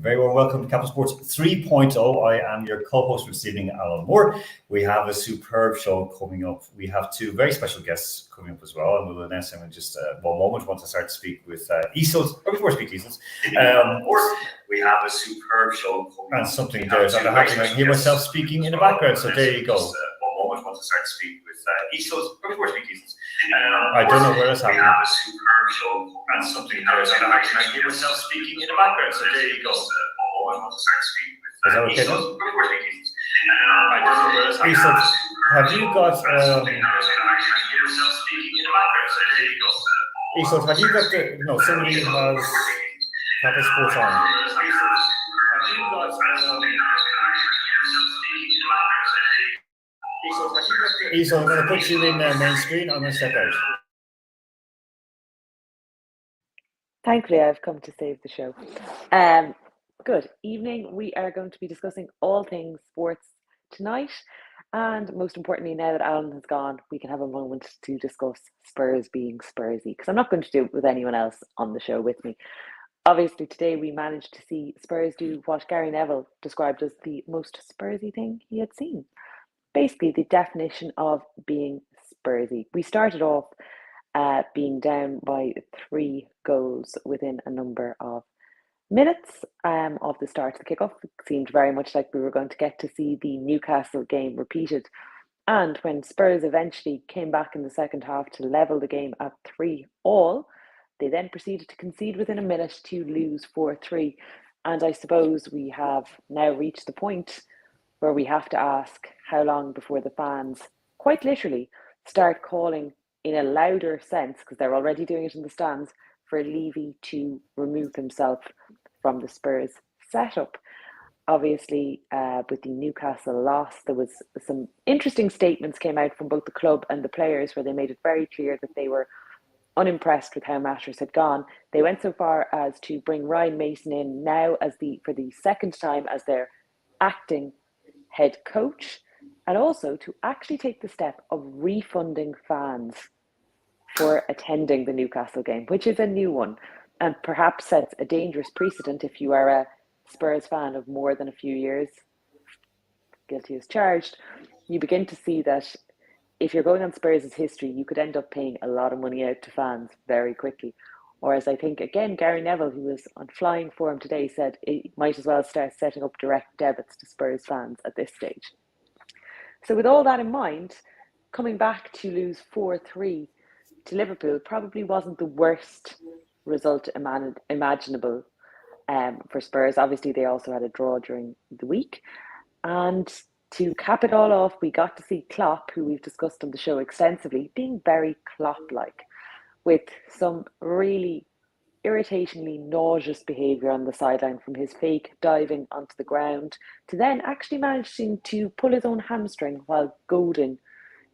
very warm welcome to Capital Sports 3.0. I am your co-host for this evening, Alan Moore. We have a superb show coming up. We have two very special guests coming up as well, and we'll announce them in just one moment once I start to speak with Isolt, or before I speak to Isolt. We have a superb show coming up. And something there that I can hear myself speaking in the background, so there you go. One moment once I start to speak with Isolt, or before I speak to Isolt. I don't know where that's happening. We have a superb show and something there that I can hear myself speaking in the background, so there you go. One moment once I start to speak with is that okay now? I don't know where that's happening. Isolt, have you got Isolt, have you got the somebody has Capital Sports on. Have you got Isolt, I'm going to put you in main screen. I'm going to step out. Thankfully, I've come to save the show. Good evening. We are going to be discussing all things sports tonight. And most importantly, now that Alan has gone, we can have a moment to discuss Spurs being Spursy, because I'm not going to do it with anyone else on the show with me. Obviously, today we managed to see Spurs do what Gary Neville described as the most Spursy thing he had seen. Basically, the definition of being Spursy. We started off being down by 3 goals within a number of minutes of the start of the kickoff. It seemed very much like we were going to get to see the Newcastle game repeated. And when Spurs eventually came back in the second half to level the game at 3-3, they then proceeded to concede within a minute to lose 4-3. And I suppose we have now reached the point where we have to ask how long before the fans, quite literally, start calling in a louder sense, because they're already doing it in the stands, for Levy to remove himself from the Spurs setup. Obviously, with the Newcastle loss, there was some interesting statements came out from both the club and the players where they made it very clear that they were unimpressed with how matters had gone. They went so far as to bring Ryan Mason in now for the second time as their acting head coach, and also to actually take the step of refunding fans for attending the Newcastle game, which is a new one and perhaps sets a dangerous precedent if you are a Spurs fan of more than a few years, guilty as charged. You begin to see that if you're going on Spurs' history, you could end up paying a lot of money out to fans very quickly. Or as I think, again, Gary Neville, who was on flying form today, said it might as well start setting up direct debits to Spurs fans at this stage. So with all that in mind, coming back to lose 4-3 to Liverpool probably wasn't the worst result imaginable for Spurs. Obviously, they also had a draw during the week. And to cap it all off, we got to see Klopp, who we've discussed on the show extensively, being very Klopp-like, with some really irritatingly nauseous behaviour on the sideline, from his fake diving onto the ground to then actually managing to pull his own hamstring while goading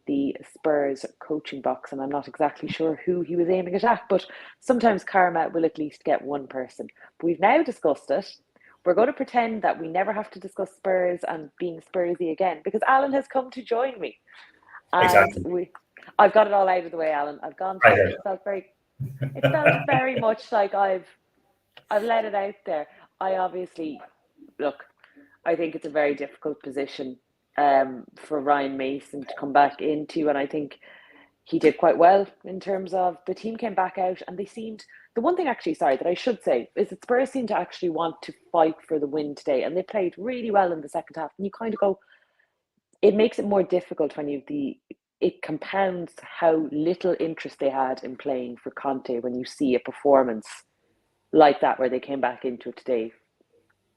the Spurs coaching box. And I'm not exactly sure who he was aiming it at, but sometimes karma will at least get one person. But we've now discussed it. We're going to pretend that we never have to discuss Spurs and being Spursy again, because Alan has come to join me. And exactly. I've got it all out of the way, Alan. I've gone through it. It felt very much like I've let it out there. I obviously, look, I think it's a very difficult position for Ryan Mason to come back into, and I think he did quite well in terms of the team came back out and they seemed, the one thing actually, that I should say is that Spurs seemed to actually want to fight for the win today, and they played really well in the second half. And you kind of go, it makes it more difficult when it compounds how little interest they had in playing for Conte when you see a performance like that where they came back into it today.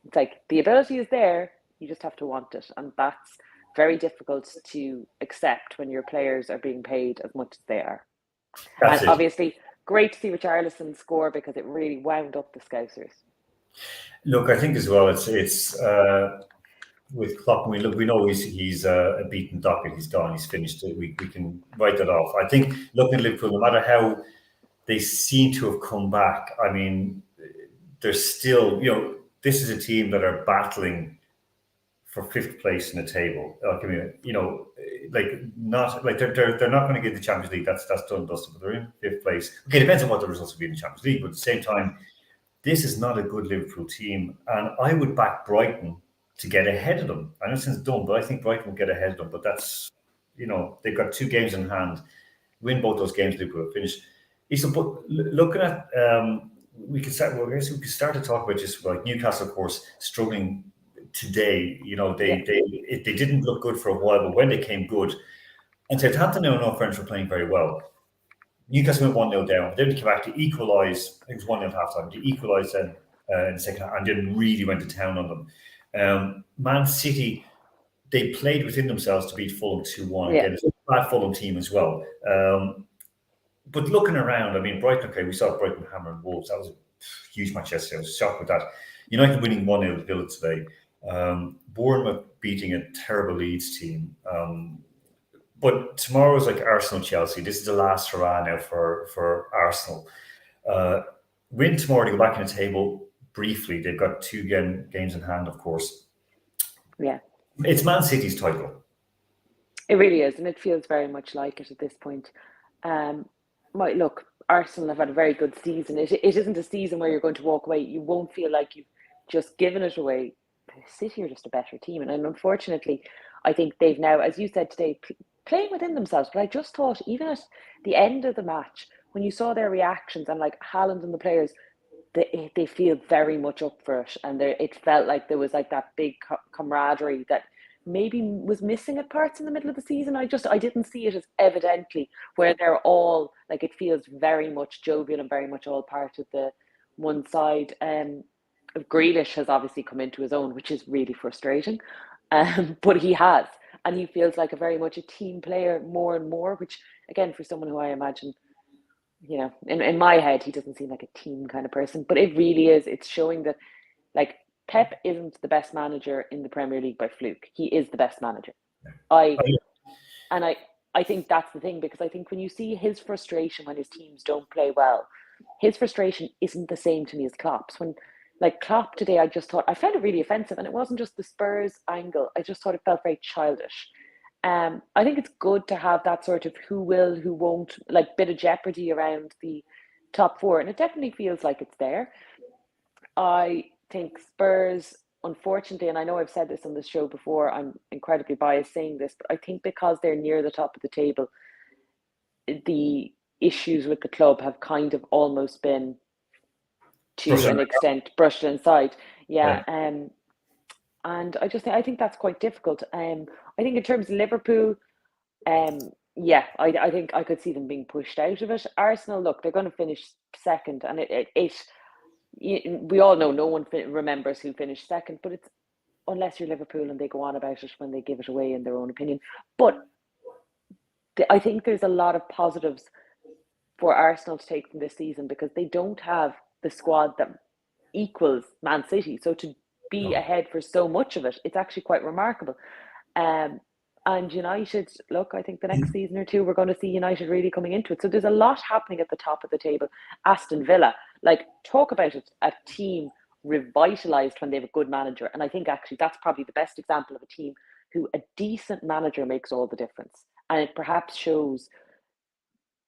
It's like the ability is there, you just have to want it, and that's very difficult to accept when your players are being paid as much as they are. And obviously, great to see Richarlison score, because it really wound up the Scousers. Look, I think as well, it's with Klopp, we know he's a beaten docket. He's gone. He's finished. We can write that off. I think looking at Liverpool, no matter how they seem to have come back, I mean, there's still, this is a team that are battling for 5th place in the table. They're not going to get the Champions League. That's done, dusted. But they're in 5th place. Okay, it depends on what the results will be in the Champions League. But at the same time, this is not a good Liverpool team, and I would back Brighton to get ahead of them. I know it sounds dumb, but I think Brighton will get ahead of them. But that's, they've got 2 games in hand. Win both those games, Liverpool will finish. But looking at, we could start to talk about just like Newcastle, of course, struggling today. They didn't look good for a while, but when they came good, and Southampton, no French, were playing very well. Newcastle went 1-0 down. Then they came back to equalise. I think it was 1-0 at half-time. They equalised then in the second half and then really went to town on them. Man City, they played within themselves to beat Fulham 2-1. Again, it's a bad Fulham team as well. But looking around, I mean, Brighton, okay, we saw Brighton hammer and Wolves. That was a huge match yesterday. I was shocked with that. United winning 1-0 to Villa today. Bournemouth beating a terrible Leeds team. But tomorrow's like Arsenal-Chelsea. This is the last hurrah now for Arsenal. Win tomorrow to go back in the table briefly. They've got 2 games in hand, of course. Yeah. It's Man City's title. It really is, and it feels very much like it at this point. Look, Arsenal have had a very good season. It isn't a season where you're going to walk away. You won't feel like you've just given it away. City are just a better team, and unfortunately, I think they've now, as you said today, playing within themselves. But I just thought, even at the end of the match, when you saw their reactions and like Haaland and the players, they feel very much up for it, and it felt like there was like that big camaraderie that maybe was missing at parts in the middle of the season. I didn't see it as evidently where they're all like, it feels very much jovial and very much all part of the one side. Grealish has obviously come into his own, which is really frustrating. But he has, and he feels like a very much a team player more and more, which again, for someone who I imagine, in my head, he doesn't seem like a team kind of person, but it really is. It's showing that like Pep isn't the best manager in the Premier League by fluke. He is the best manager. I think that's the thing, because I think when you see his frustration when his teams don't play well, his frustration isn't the same to me as Klopp's. When like Klopp today, I found it really offensive, and it wasn't just the Spurs angle. I just thought it felt very childish. I think it's good to have that sort of who will, who won't, like bit of jeopardy around the top 4, and it definitely feels like it's there. I think Spurs, unfortunately, and I know I've said this on the show before, I'm incredibly biased saying this, but I think because they're near the top of the table, the issues with the club have kind of almost been, to an extent, brushed aside. Yeah. And I think that's quite difficult. I think in terms of Liverpool, I think I could see them being pushed out of it. Arsenal, look, they're going to finish second, and we all know no one remembers who finished second, but it's, unless you're Liverpool and they go on about it when they give it away in their own opinion. But I think there's a lot of positives for Arsenal to take from this season, because they don't have the squad that equals Man City. So to be ahead for so much of it, it's actually quite remarkable. And United, look, I think the next season or two, we're going to see United really coming into it. So there's a lot happening at the top of the table. Aston Villa, like, talk about it, a team revitalised when they have a good manager. And I think actually that's probably the best example of a team who a decent manager makes all the difference. And it perhaps shows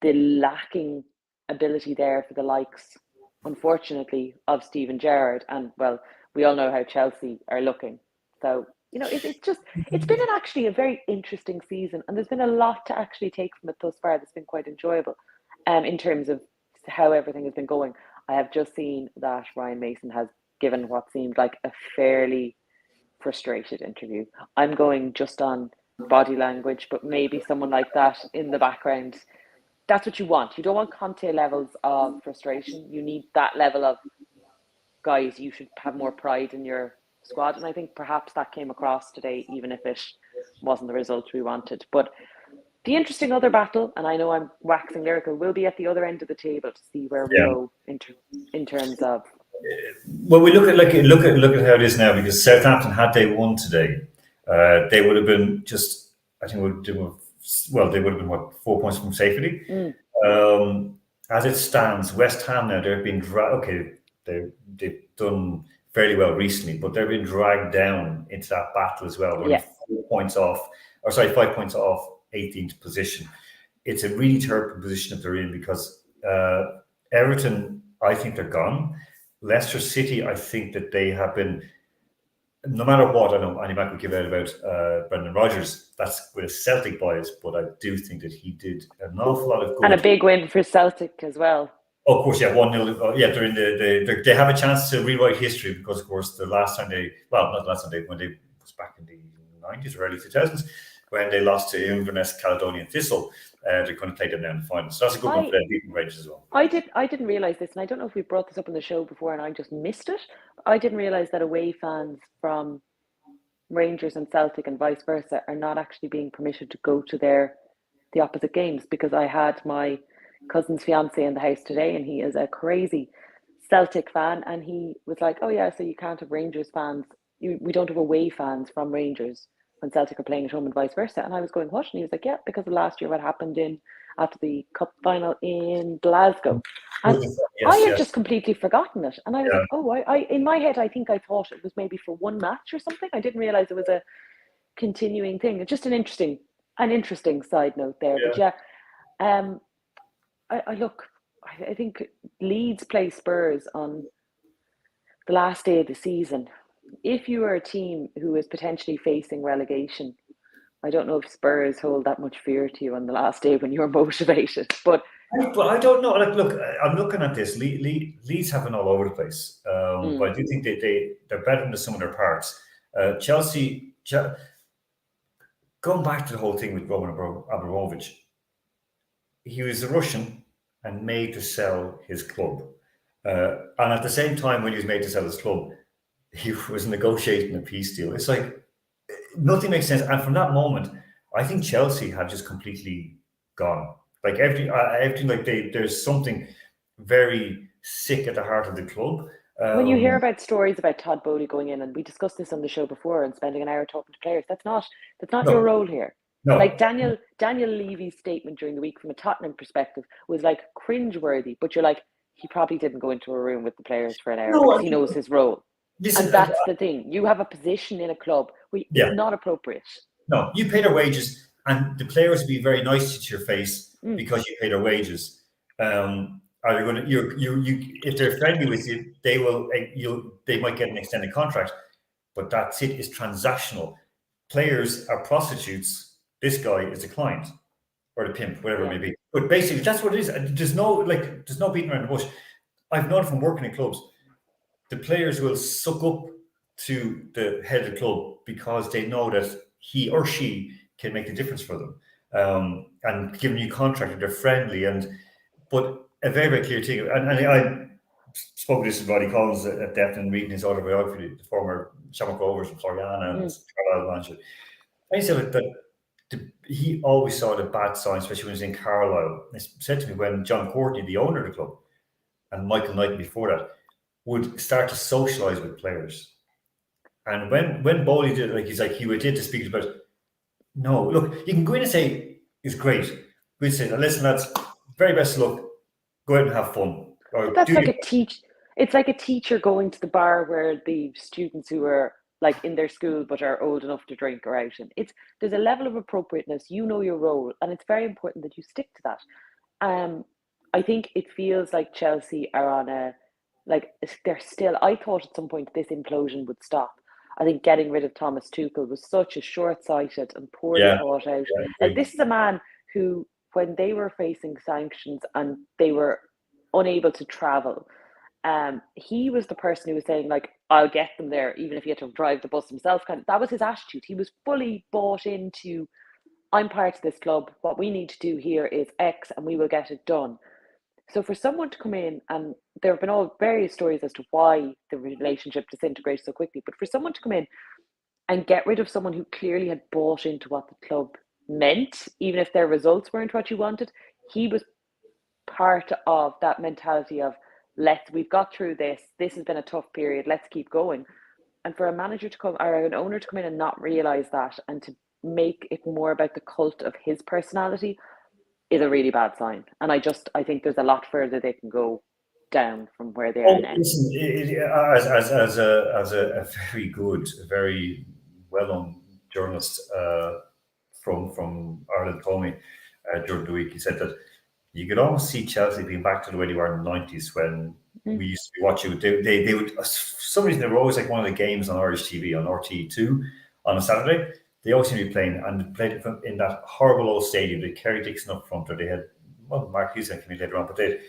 the lacking ability there for the likes, unfortunately, of Steven Gerrard. And, well, we all know how Chelsea are looking. So, it's been actually a very interesting season, and there's been a lot to actually take from it thus far that's been quite enjoyable in terms of how everything has been going. I have just seen that Ryan Mason has given what seemed like a fairly frustrated interview. I'm going just on body language, but maybe someone like that in the background. That's what you want. You don't want Conte levels of frustration. You need that level of, guys, you should have more pride in your squad. And I think perhaps that came across today, even if it wasn't the result we wanted. But the interesting other battle, and I know I'm waxing lyrical, will be at the other end of the table to see where we go in terms of. Well, we look at how it is now, because Southampton, had they won today, they would have been just, I think, they would have been, what, 4 points from safety. As it stands, West Ham now, they've been they've done fairly well recently, but they've been dragged down into that battle as well. They're 5 points off 18th position. It's a really terrible position that they're in, because Everton, I think they're gone. Leicester City, I think that they have been, no matter what, I know Annie Mac would give out about Brendan Rodgers, that's with a Celtic bias, but I do think that he did an awful lot of good. And a big win for Celtic as well. Oh, of course, yeah, 1-0. Yeah, they're in they have a chance to rewrite history because, of course, the last time not the last time when they was back in the 90s or early 2000s, when they lost to Inverness Caledonian Thistle, they're going to play them down in the final. So that's a good one for them, beating Rangers as well. I didn't realise this, and I don't know if we brought this up on the show before and I just missed it. I didn't realise that away fans from Rangers and Celtic and vice versa are not actually being permitted to go to the opposite games, because I had my cousin's fiance in the house today and he is a crazy Celtic fan, and he was like, oh yeah, so you can't have Rangers fans, we don't have away fans from Rangers when Celtic are playing at home and vice versa. And I was going, what? And he was like, yeah, because of last year what happened after the cup final in Glasgow. And I had just completely forgotten it. And I was like, oh, I in my head, I think I thought it was maybe for one match or something. I didn't realize it was a continuing thing. It's just an interesting side note there. Yeah. But I think Leeds play Spurs on the last day of the season. If you are a team who is potentially facing relegation, I don't know if Spurs hold that much fear to you on the last day when you're motivated. But I don't know. Like, look, I'm looking at this. Leeds have been all over the place, but I do think they're better than the sum of their parts. Chelsea, going back to the whole thing with Roman Abramovich, he was a Russian and made to sell his club, and at the same time when he was made to sell his club, he was negotiating a peace deal. It's like nothing makes sense. And from that moment, I think Chelsea have just completely gone. Like everything, like there's something very sick at the heart of the club. When you hear about stories about Todd Bowley going in, and we discussed this on the show before, and spending an hour talking to players, that's not your role here. No. Like Daniel Levy's statement during the week from a Tottenham perspective was like cringeworthy, but you're like, he probably didn't go into a room with the players for an hour because he knows his role. And that's the thing. You have a position in a club where it's not appropriate. No, you pay their wages, and the players will be very nice to your face because you pay their wages. Are they going to? You if they're friendly with you, they might get an extended contract, but that's it. It's transactional. Players are prostitutes. This guy is a client or the pimp, whatever it may be. But basically, that's what it is. There's no beating around the bush. I've known from working in clubs, the players will suck up to the head of the club because they know that he or she can make the difference for them, and give a new contract. They're friendly, but a very, very clear thing. And I spoke to this with Roddy Collins at depth in reading his autobiography, the former Shamrock Rovers from Floriana and Carlisle manager. And he said that he always saw the bad signs, especially when he was in Carlisle. He said to me when John Courtney, the owner of the club, and Michael Knight before that, would start to socialise with players. And when Bowley did, like, he's like, he did to speak about, no, look, you can go in and say, it's great. We'd say, listen, lads, very best of luck. Go out and have fun. That's like it's like a teacher going to the bar where the students who are like in their school but are old enough to drink are out. And there's a level of appropriateness, you know your role, and it's very important that you stick to that. I think it feels like Chelsea are on they're still, I thought at some point this implosion would stop. I think getting rid of Thomas Tuchel was such a short-sighted and poorly thought out. Like, this is a man who, when they were facing sanctions and they were unable to travel, he was the person who was saying, like, I'll get them there, even if he had to drive the bus himself. That was his attitude. He was fully bought into, I'm part of this club. What we need to do here is X, and we will get it done. So for someone to come in, and there have been all various stories as to why the relationship disintegrated so quickly, but for someone to come in and get rid of someone who clearly had bought into what the club meant, even if their results weren't what you wanted, he was part of that mentality of, we've got through this has been a tough period, let's keep going. And for a manager to come, or an owner to come in and not realise that, and to make it more about the cult of his personality, is a really bad sign. And I think there's a lot further they can go down from where they are now. Listen, as a very good, very well-known journalist from Ireland told me during the week, he said that you could almost see Chelsea being back to the way they were in the 90s when we used to be watching. They would, for some reason, they were always like one of the games on Irish TV, on RT2 on a Saturday. They always seemed to be playing, and they played in that horrible old stadium. They Kerry Dixon up front, or they had, well, Mark Hughes came in later on, but they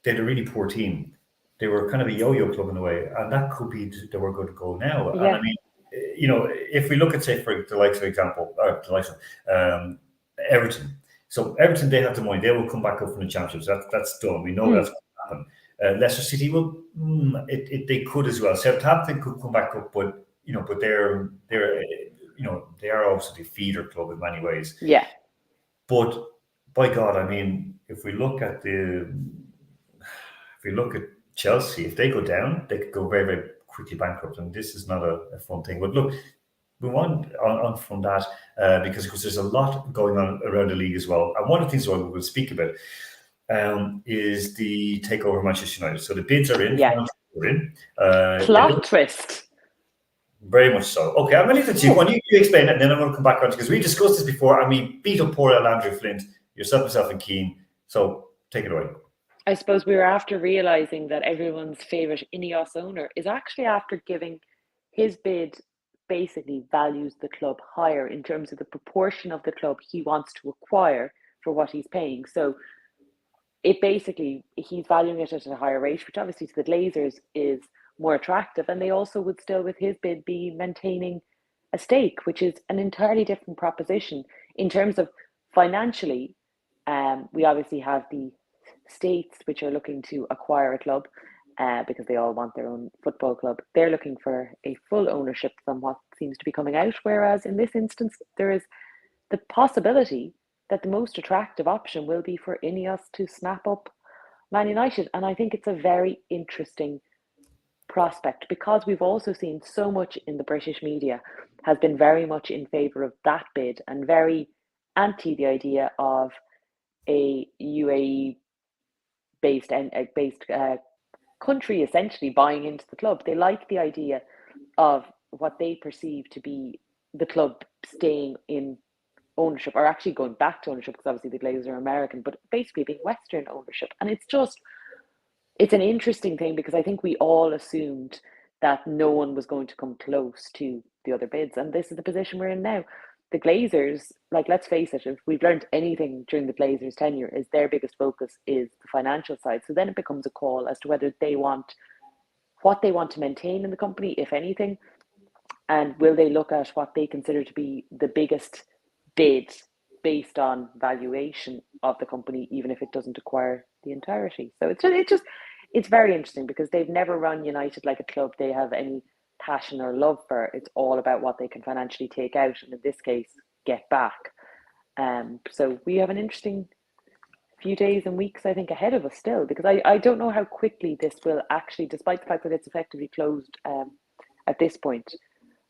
had a really poor team. They were kind of a yo-yo club in a way, and that could be they were going to go now. Yeah. And I mean, if we look at, say, for the likes of example, Everton. So Everton, they have the money; they will come back up from the championships. That's done. We know that's going to happen. Leicester City will, they could as well. Southampton could come back up, but they're they are also the feeder club in many ways. Yeah. But by God, I mean, if we look at Chelsea, if they go down, they could go very, very quickly bankrupt, and this is not a fun thing. But look, we want on from that because of course there's a lot going on around the league as well. And one of the things we will speak about is the takeover of Manchester United. So the bids are in. Yeah. We're in. Plot twist. Very much so. Okay, I'm going to leave it to you. When you explain it, and then I'm going to come back on because we discussed this before, and we beat up poor Andrew Flint, yourself, myself, and Keane. So take it away. I suppose we were after realizing that everyone's favorite Ineos owner is actually after giving his bid basically values the club higher in terms of the proportion of the club he wants to acquire for what he's paying. So it basically, he's valuing it at a higher rate, which obviously to the Glazers is more attractive. And they also would still, with his bid, be maintaining a stake, which is an entirely different proposition in terms of financially. We obviously have the states which are looking to acquire a club because they all want their own football club. They're looking for a full ownership from what seems to be coming out, whereas in this instance there is the possibility that the most attractive option will be for Ineos to snap up Man United. And I think it's a very interesting prospect because we've also seen so much in the British media has been very much in favour of that bid and very anti the idea of a UAE based country essentially buying into the club. They like the idea of what they perceive to be the club staying in ownership, or actually going back to ownership, because obviously the Glazers are American, but basically being Western ownership. And it's an interesting thing because I think we all assumed that no one was going to come close to the other bids, and this is the position we're in now. The Glazers, like, let's face it, if we've learned anything during the Glazers' tenure, is their biggest focus is the financial side. So then it becomes a call as to whether what they want to maintain in the company, if anything, and will they look at what they consider to be the biggest bid based on valuation of the company, even if it doesn't acquire the entirety. So it's very interesting because they've never run United like a club they have any passion or love for. It's all about what they can financially take out, and in this case, get back. So we have an interesting few days and weeks, I think, ahead of us still, because I don't know how quickly this will actually, despite the fact that it's effectively closed at this point,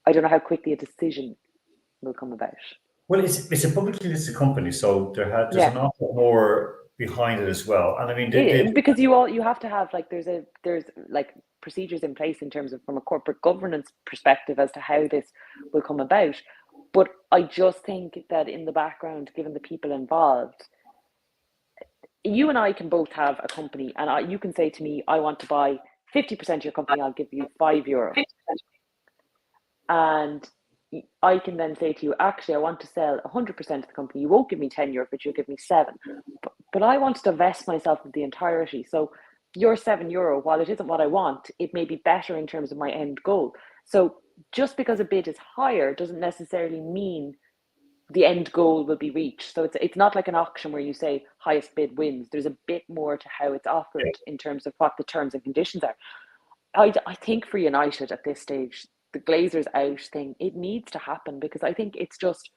I don't know how quickly a decision will come about. Well, it's a publicly listed company, so there's an awful more behind it as well. And I mean, because you have to have there's like procedures in place in terms of from a corporate governance perspective as to how this will come about. But I just think that in the background, given the people involved, you and I can both have a company, and you can say to me, I want to buy 50% of your company, I'll give you €5. And I can then say to you, actually, I want to sell 100% of the company. You won't give me €10, but you'll give me €7. But I want to divest myself of the entirety. So your €7, while it isn't what I want, it may be better in terms of my end goal. So just because a bid is higher doesn't necessarily mean the end goal will be reached. So it's not like an auction where you say highest bid wins. There's a bit more to how it's offered in terms of what the terms and conditions are. I think for United at this stage, the Glazers out thing, it needs to happen, because I think it's just,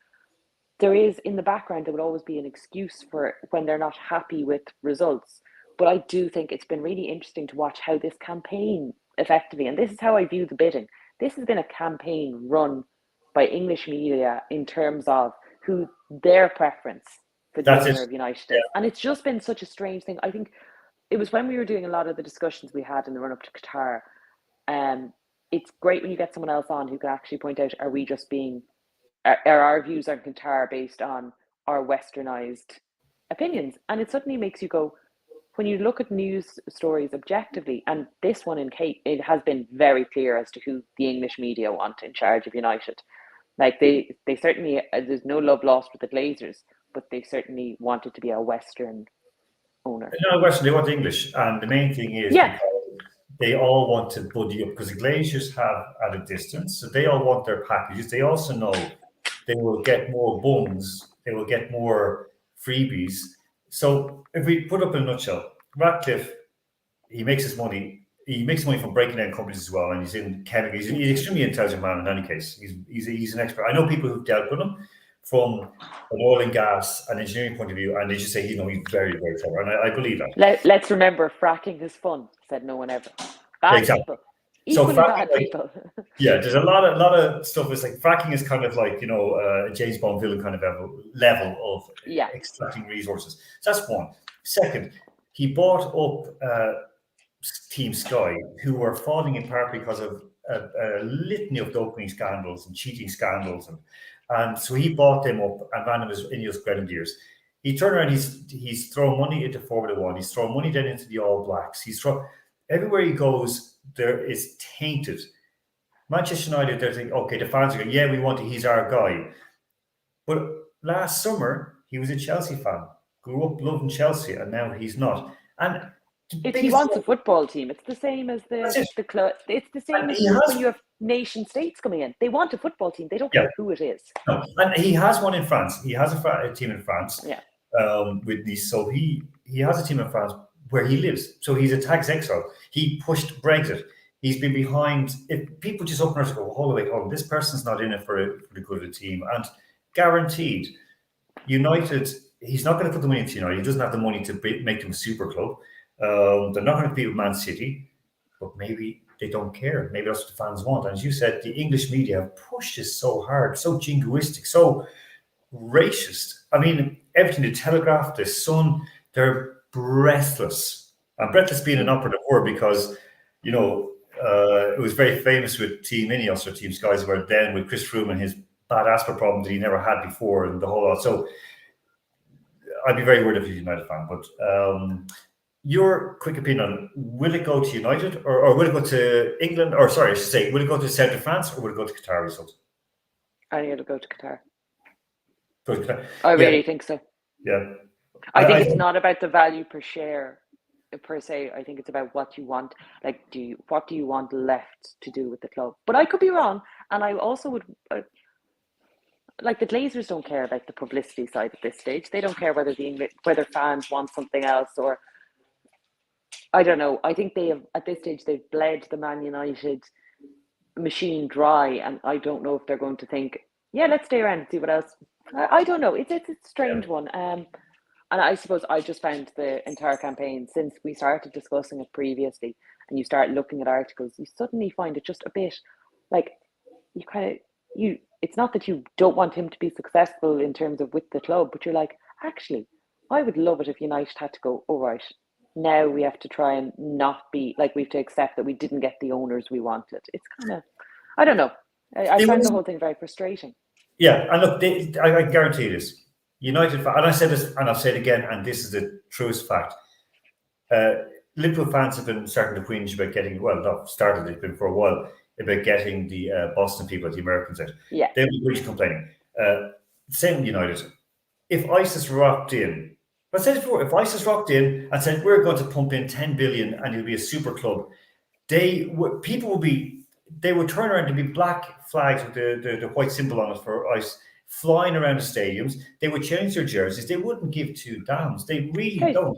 there is in the background, there will always be an excuse for when they're not happy with results. But I do think it's been really interesting to watch how this campaign effectively, and this is how I view the bidding, this has been a campaign run by English media in terms of who their preference for the owner of United is. And it's just been such a strange thing. I think it was when we were doing a lot of the discussions we had in the run up to Qatar. It's great when you get someone else on who can actually point out, are we just being, are our views on Qatar based on our westernized opinions. And it suddenly makes you go, when you look at news stories objectively, and this one in Kate, it has been very clear as to who the English media want in charge of United. Like they certainly, there's no love lost with the Glazers, but they certainly wanted to be a Western owner. No question, they want English. And the main thing is because they all want to buddy up, because the Glazers have at a distance, so they all want their packages. They also know they will get more bums, they will get more freebies. So if we put up in a nutshell, Ratcliffe, he makes his money. He makes money from breaking down companies as well, and he's in chemical. He's an extremely intelligent man in any case. He's an expert. I know people who've dealt with him from an oil and gas and engineering point of view, and they just say he's very, very clever, and I believe that. Let's remember, fracking is fun, said no one ever. Bad people. Equally so fracking, bad people. Yeah, there's a lot of stuff. It's like fracking is kind of like, a James Bond villain kind of level of extracting resources. So that's one. Second, he bought up Team Sky, who were falling apart because of a litany of doping scandals and cheating scandals, and so he bought them up and ran them as Ineos Grenadiers. He turned around, he's thrown money into Formula One, he's thrown money then into the All Blacks. Everywhere he goes, there is tainted. Manchester United, they're thinking, okay, the fans are going, yeah, we want he's our guy. But last summer, he was a Chelsea fan, grew up loving Chelsea, and now he's not. And if he wants a football team, it's the same as the club. It's the same as when you have nation states coming in. They want a football team. They don't care who it is. No. And he has one in France. He has a team in France. Yeah. With Nice. So he has a team in France where he lives. So he's a tax exile. He pushed Brexit. He's been behind. If people just open their go, hold on, this person's not in it for the good of the team. And guaranteed, United, he's not going to put the money into United. He doesn't have the money to make them a super club. They're not going to compete with Man City, but maybe they don't care. Maybe that's what the fans want. And as you said, the English media have pushed this so hard, so jingoistic, so racist. I mean, everything, the Telegraph, the Sun, they're breathless. And breathless being an operative word because, it was very famous with Team Ineos or Team Skies where then with Chris Froome and his bad asthma problem that he never had before and the whole lot. So I'd be very worried if he's a United fan, but your quick opinion on will it go to United or will it go to England? Or sorry, I should say, will it go to South of France or will it go to Qatar result? I think it'll go to Qatar. Go to Qatar. I really think so. Yeah. I think it's not about the value per share per se. I think it's about what you want. Like, what do you want left to do with the club? But I could be wrong. And I also would... like the Glazers don't care about the publicity side at this stage. They don't care whether fans want something else or... I don't know. I think they have, at this stage, they've bled the Man United machine dry, and I don't know if they're going to think, yeah, let's stay around and see what else. I don't know. It's a strange one. And I suppose I just found the entire campaign, since we started discussing it previously, and you start looking at articles, you suddenly find it just a bit like it's not that you don't want him to be successful in terms of with the club, but you're like, actually, I would love it if United had to go, all right, now we have to try and not be like, we have to accept that we didn't get the owners we wanted. It's kind of, I don't know. I find the whole thing very frustrating. Yeah, and look, I guarantee you this. United, and I said this, and I'll say it again, and this is the truest fact. Liverpool fans have been starting to whinge about getting, well, not started, it's been for a while, about getting the Boston people, the Americans out. Yeah. They'll be really complaining. Same with United. If ISIS rocked in, I said it before, if ISIS rocked in and said, we're going to pump in 10 billion and it'll be a super club, they would turn around to be black flags with the white symbol on it for ISIS flying around the stadiums. They would change their jerseys. They wouldn't give two damns. They really don't.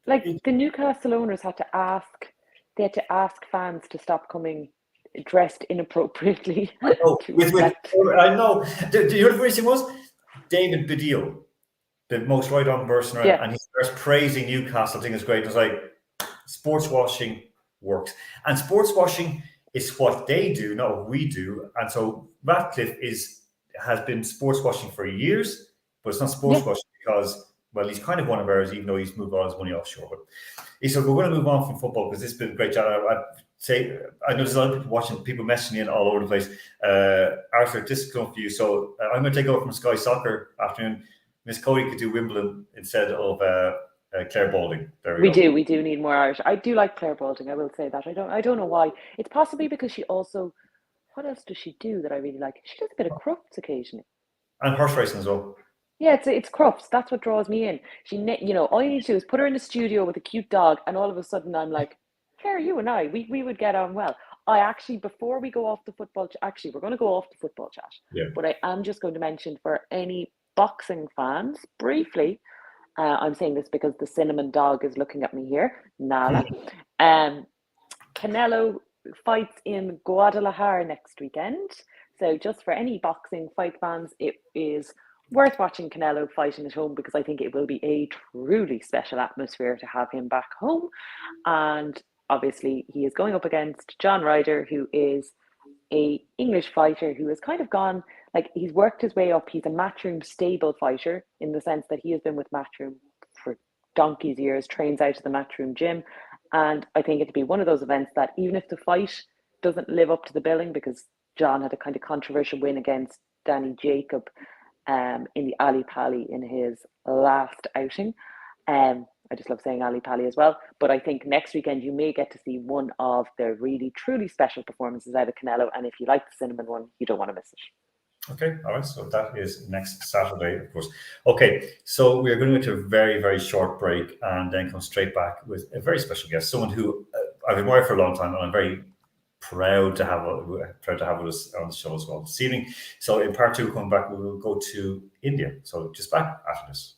Like the Newcastle owners had to ask fans to stop coming dressed inappropriately. I know. I know. Do you know the reason was? David Baddiel, the most right-on person around, and he starts praising Newcastle. I think it's great. It was like, sports washing works. And sports washing is what they do, not what we do. And so Ratcliffe has been sports washing for years, but it's not sports washing because, well, he's kind of one of ours, even though he's moved all his money offshore. But he said, we're going to move on from football because this has been a great chat. I know there's a lot of people watching, people messaging in all over the place. Arthur, this is coming for you. So I'm going to take over from Sky Soccer afternoon. Miss Cody could do Wimbledon instead of Claire Balding. There We go. do need more Irish. I do like Claire Balding, I will say that. I don't know why. It's possibly because she also, what else does she do that I really like? She does a bit of crufts occasionally. And horse racing as well. Yeah, it's crufts. That's what draws me in. All you need to do is put her in the studio with a cute dog, and all of a sudden I'm like, Claire, you and I, we would get on well. I actually, before we go off the football, actually, we're going to go off the football chat. Yeah. But I am just going to mention for any boxing fans, briefly, I'm saying this because the cinnamon dog is looking at me here, Nala. Canelo fights in Guadalajara next weekend. So just for any boxing fight fans, it is worth watching Canelo fighting at home because I think it will be a truly special atmosphere to have him back home. And obviously he is going up against John Ryder, who is a English fighter who has kind of gone, like, he's worked his way up. He's a Matchroom stable fighter in the sense that he has been with Matchroom for donkey's years, trains out of the Matchroom gym. And I think it'd be one of those events that even if the fight doesn't live up to the billing, because John had a kind of controversial win against Danny Jacob in the Ali Pali in his last outing. I just love saying Ali Pali as well. But I think next weekend you may get to see one of the really, truly special performances out of Canelo. And if you like the cinnamon one, you don't want to miss it. Okay, all right. So that is next Saturday, of course. Okay, so we are going to go to a very, very short break and then come straight back with a very special guest, someone who I've admired for a long time, and I'm very proud to have with us on the show as well this evening. So in part 2, coming back, we will go to India. So just back after this.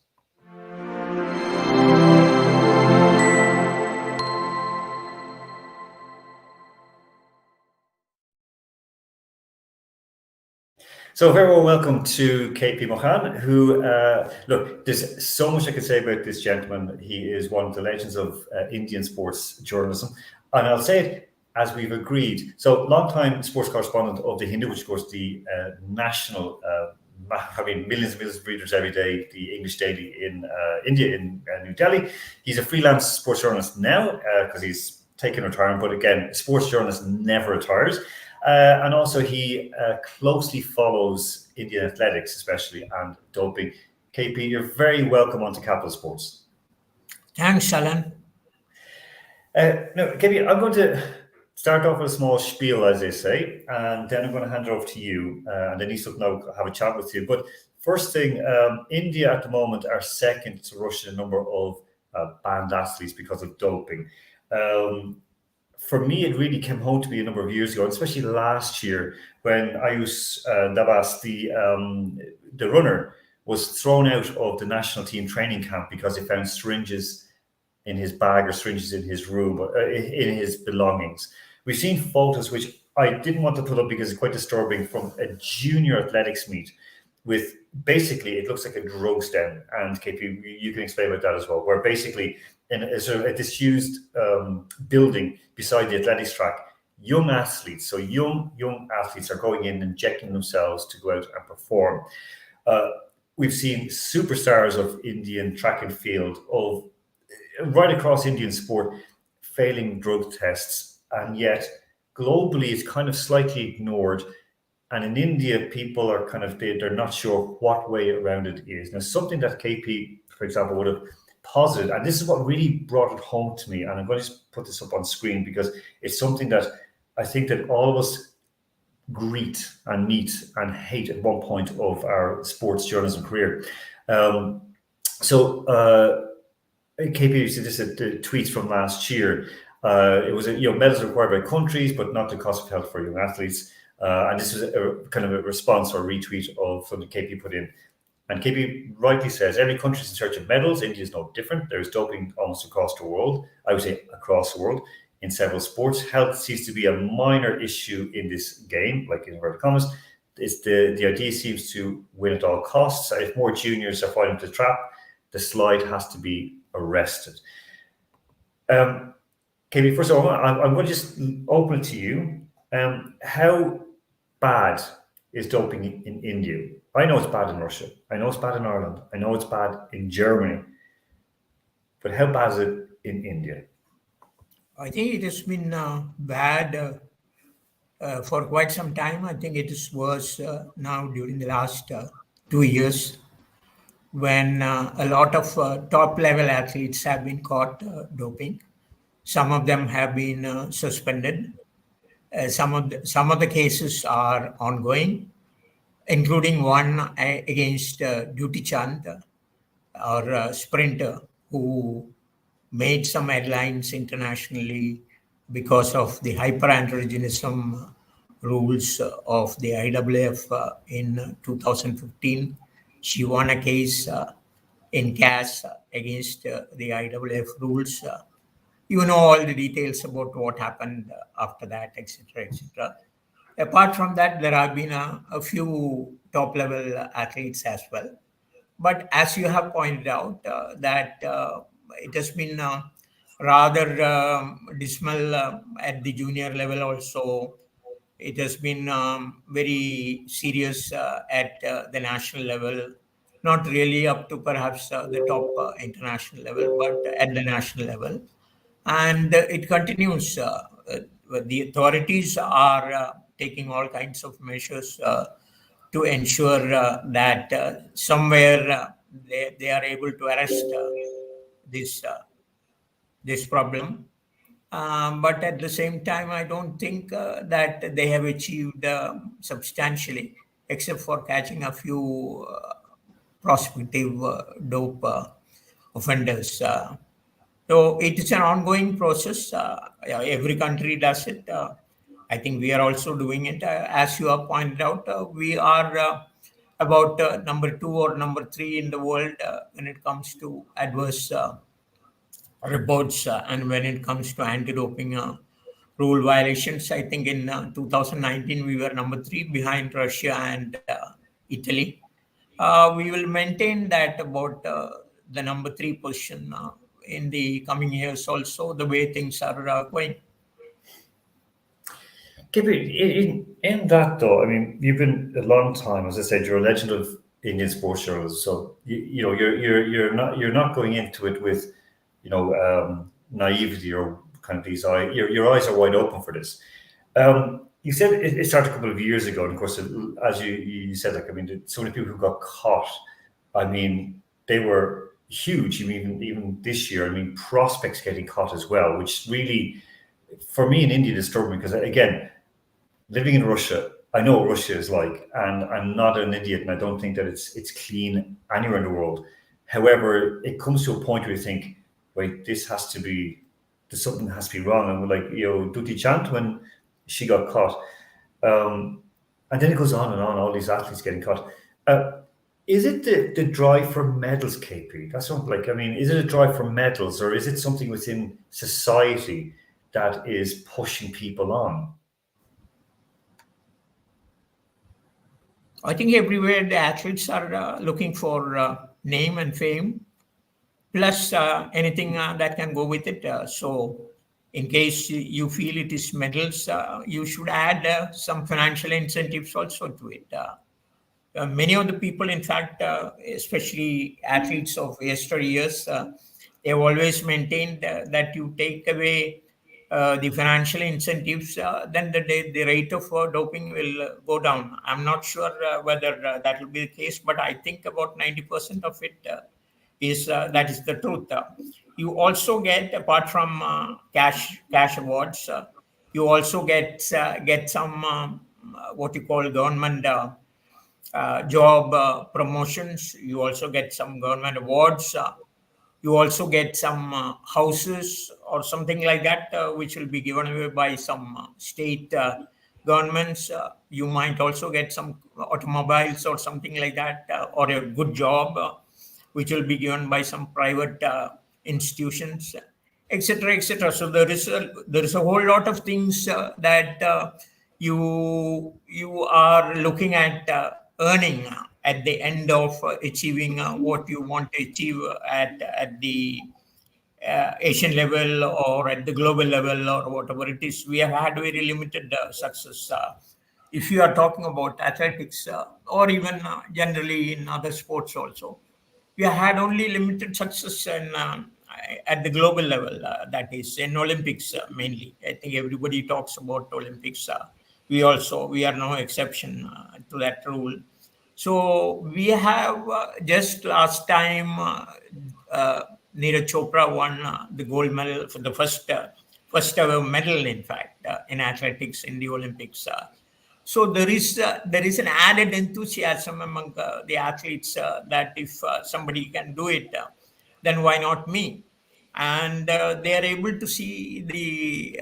So very well welcome to KP Mohan, who, look, there's so much I could say about this gentleman. He is one of the legends of Indian sports journalism. And I'll say it as we've agreed. So long-time sports correspondent of The Hindu, which of course the national, millions and millions of readers every day, the English daily in India, in New Delhi. He's a freelance sports journalist now because he's taken retirement. But again, sports journalist never retires. And also he closely follows Indian athletics, especially, and doping. KP, you're very welcome onto Capital Sports. Thanks, Alan. Now, KP, I'm going to start off with a small spiel, as they say, and then I'm going to hand it over to you, and then I'll have a chat with you. But first thing, India at the moment are second to Russia in a number of banned athletes because of doping. For me, it really came home to me a number of years ago, especially last year when Ayush Dabas, the runner, was thrown out of the national team training camp because they found syringes in his bag or syringes in his room, in his belongings. We've seen photos, which I didn't want to put up because it's quite disturbing, from a junior athletics meet with basically, it looks like a drugs den. And KP, you can explain about that as well, where basically in a disused building beside the athletics track, young athletes are going in, injecting themselves to go out and perform. We've seen superstars of Indian track and field, of right across Indian sport, failing drug tests, and yet globally it's kind of slightly ignored. And in India, people are they're not sure what way around it is. Now, something that KP, for example, would have posited, and this is what really brought it home to me, and I'm going to just put this up on screen because it's something that I think that all of us greet and meet and hate at one point of our sports journalism career. KP, so this is the tweets from last year. It was medals required by countries, but not the cost of health for young athletes. And this was a kind of a response or retweet of something KP put in. And KP rightly says, every country is in search of medals. India is no different. There's doping almost across the world. I would say across the world in several sports. Health seems to be a minor issue in this game, like in inverted commas. The idea seems to win at all costs. If more juniors are falling into the trap, the slide has to be arrested. KP, first of all, I'm going to just open it to you. How bad is doping in India? I know it's bad in Russia. I know it's bad in Ireland. I know it's bad in Germany. But how bad is it in India? I think it has been bad for quite some time. I think it is worse now during the last 2 years. when a lot of top level athletes have been caught doping. Some of them have been suspended. Some of the cases are ongoing, including one against Duty Chand, our sprinter, who made some headlines internationally because of the hyperandrogenism rules of the IAAF in 2015. She won a case in CAS against the IAAF rules. You know all the details about what happened after that, etc., etc. Apart from that, there have been a few top level athletes as well. But as you have pointed out, that it has been rather dismal at the junior level also. It has been very serious at the national level, not really up to perhaps the top international level, but at the national level. And it continues. The authorities are taking all kinds of measures to ensure that somewhere they are able to arrest this this problem. But at the same time, I don't think that they have achieved substantially, except for catching a few prospective dope offenders. So it is an ongoing process. Yeah, every country does it. I think we are also doing it. As you have pointed out, we are about number 2 or number 3 in the world when it comes to adverse reports and when it comes to anti-doping rule violations. I think in 2019 we were number 3 behind Russia and Italy. We will maintain that about the number 3 position in the coming years also, the way things are going. Gabriel, in that though, I mean, you've been a long time, as I said, you're a legend of Indian sports journalism. So you know you're not going into it with naivety or kind of these eyes. Your eyes are wide open for this. You said it started a couple of years ago, and of course, as you said, like I mean, so many people who got caught. I mean, they were huge. I mean, even this year, I mean, prospects getting caught as well, which really, for me in India, disturbed me because again, living in Russia, I know what Russia is like, and I'm not an idiot, and I don't think that it's clean anywhere in the world. However, it comes to a point where you think, wait, there's something that has to be wrong. And we're like, Duty Chant when she got caught, and then it goes on and on. All these athletes getting caught. Is it the drive for medals, KP? That's not like I mean, is it a drive for medals, or is it something within society that is pushing people on? I think everywhere the athletes are looking for name and fame, plus anything that can go with it. So, in case you feel it is medals, you should add some financial incentives also to it. Many of the people, in fact, especially athletes of yesteryears, they have always maintained that you take away the financial incentives, then the rate of doping will go down. I'm not sure whether that will be the case, but I think about 90% of it is that is the truth. You also get, apart from cash awards, you also get some what you call government job promotions. You also get some government awards. You also get some houses or something like that, which will be given away by some state governments. You might also get some automobiles or something like that, or a good job, which will be given by some private institutions, etc., etc. So there is a whole lot of things that you are looking at earning at the end of achieving what you want to achieve at the Asian level or at the global level or whatever it is. We have had very limited success. If you are talking about athletics or even generally in other sports also, we have had only limited success at the global level. That is in Olympics mainly. I think everybody talks about Olympics. We are no exception to that rule. So we have just last time Neeraj Chopra won the gold medal for the first ever medal, in fact, in athletics in the Olympics. So there is an added enthusiasm among the athletes that if somebody can do it, then why not me? And they are able to see the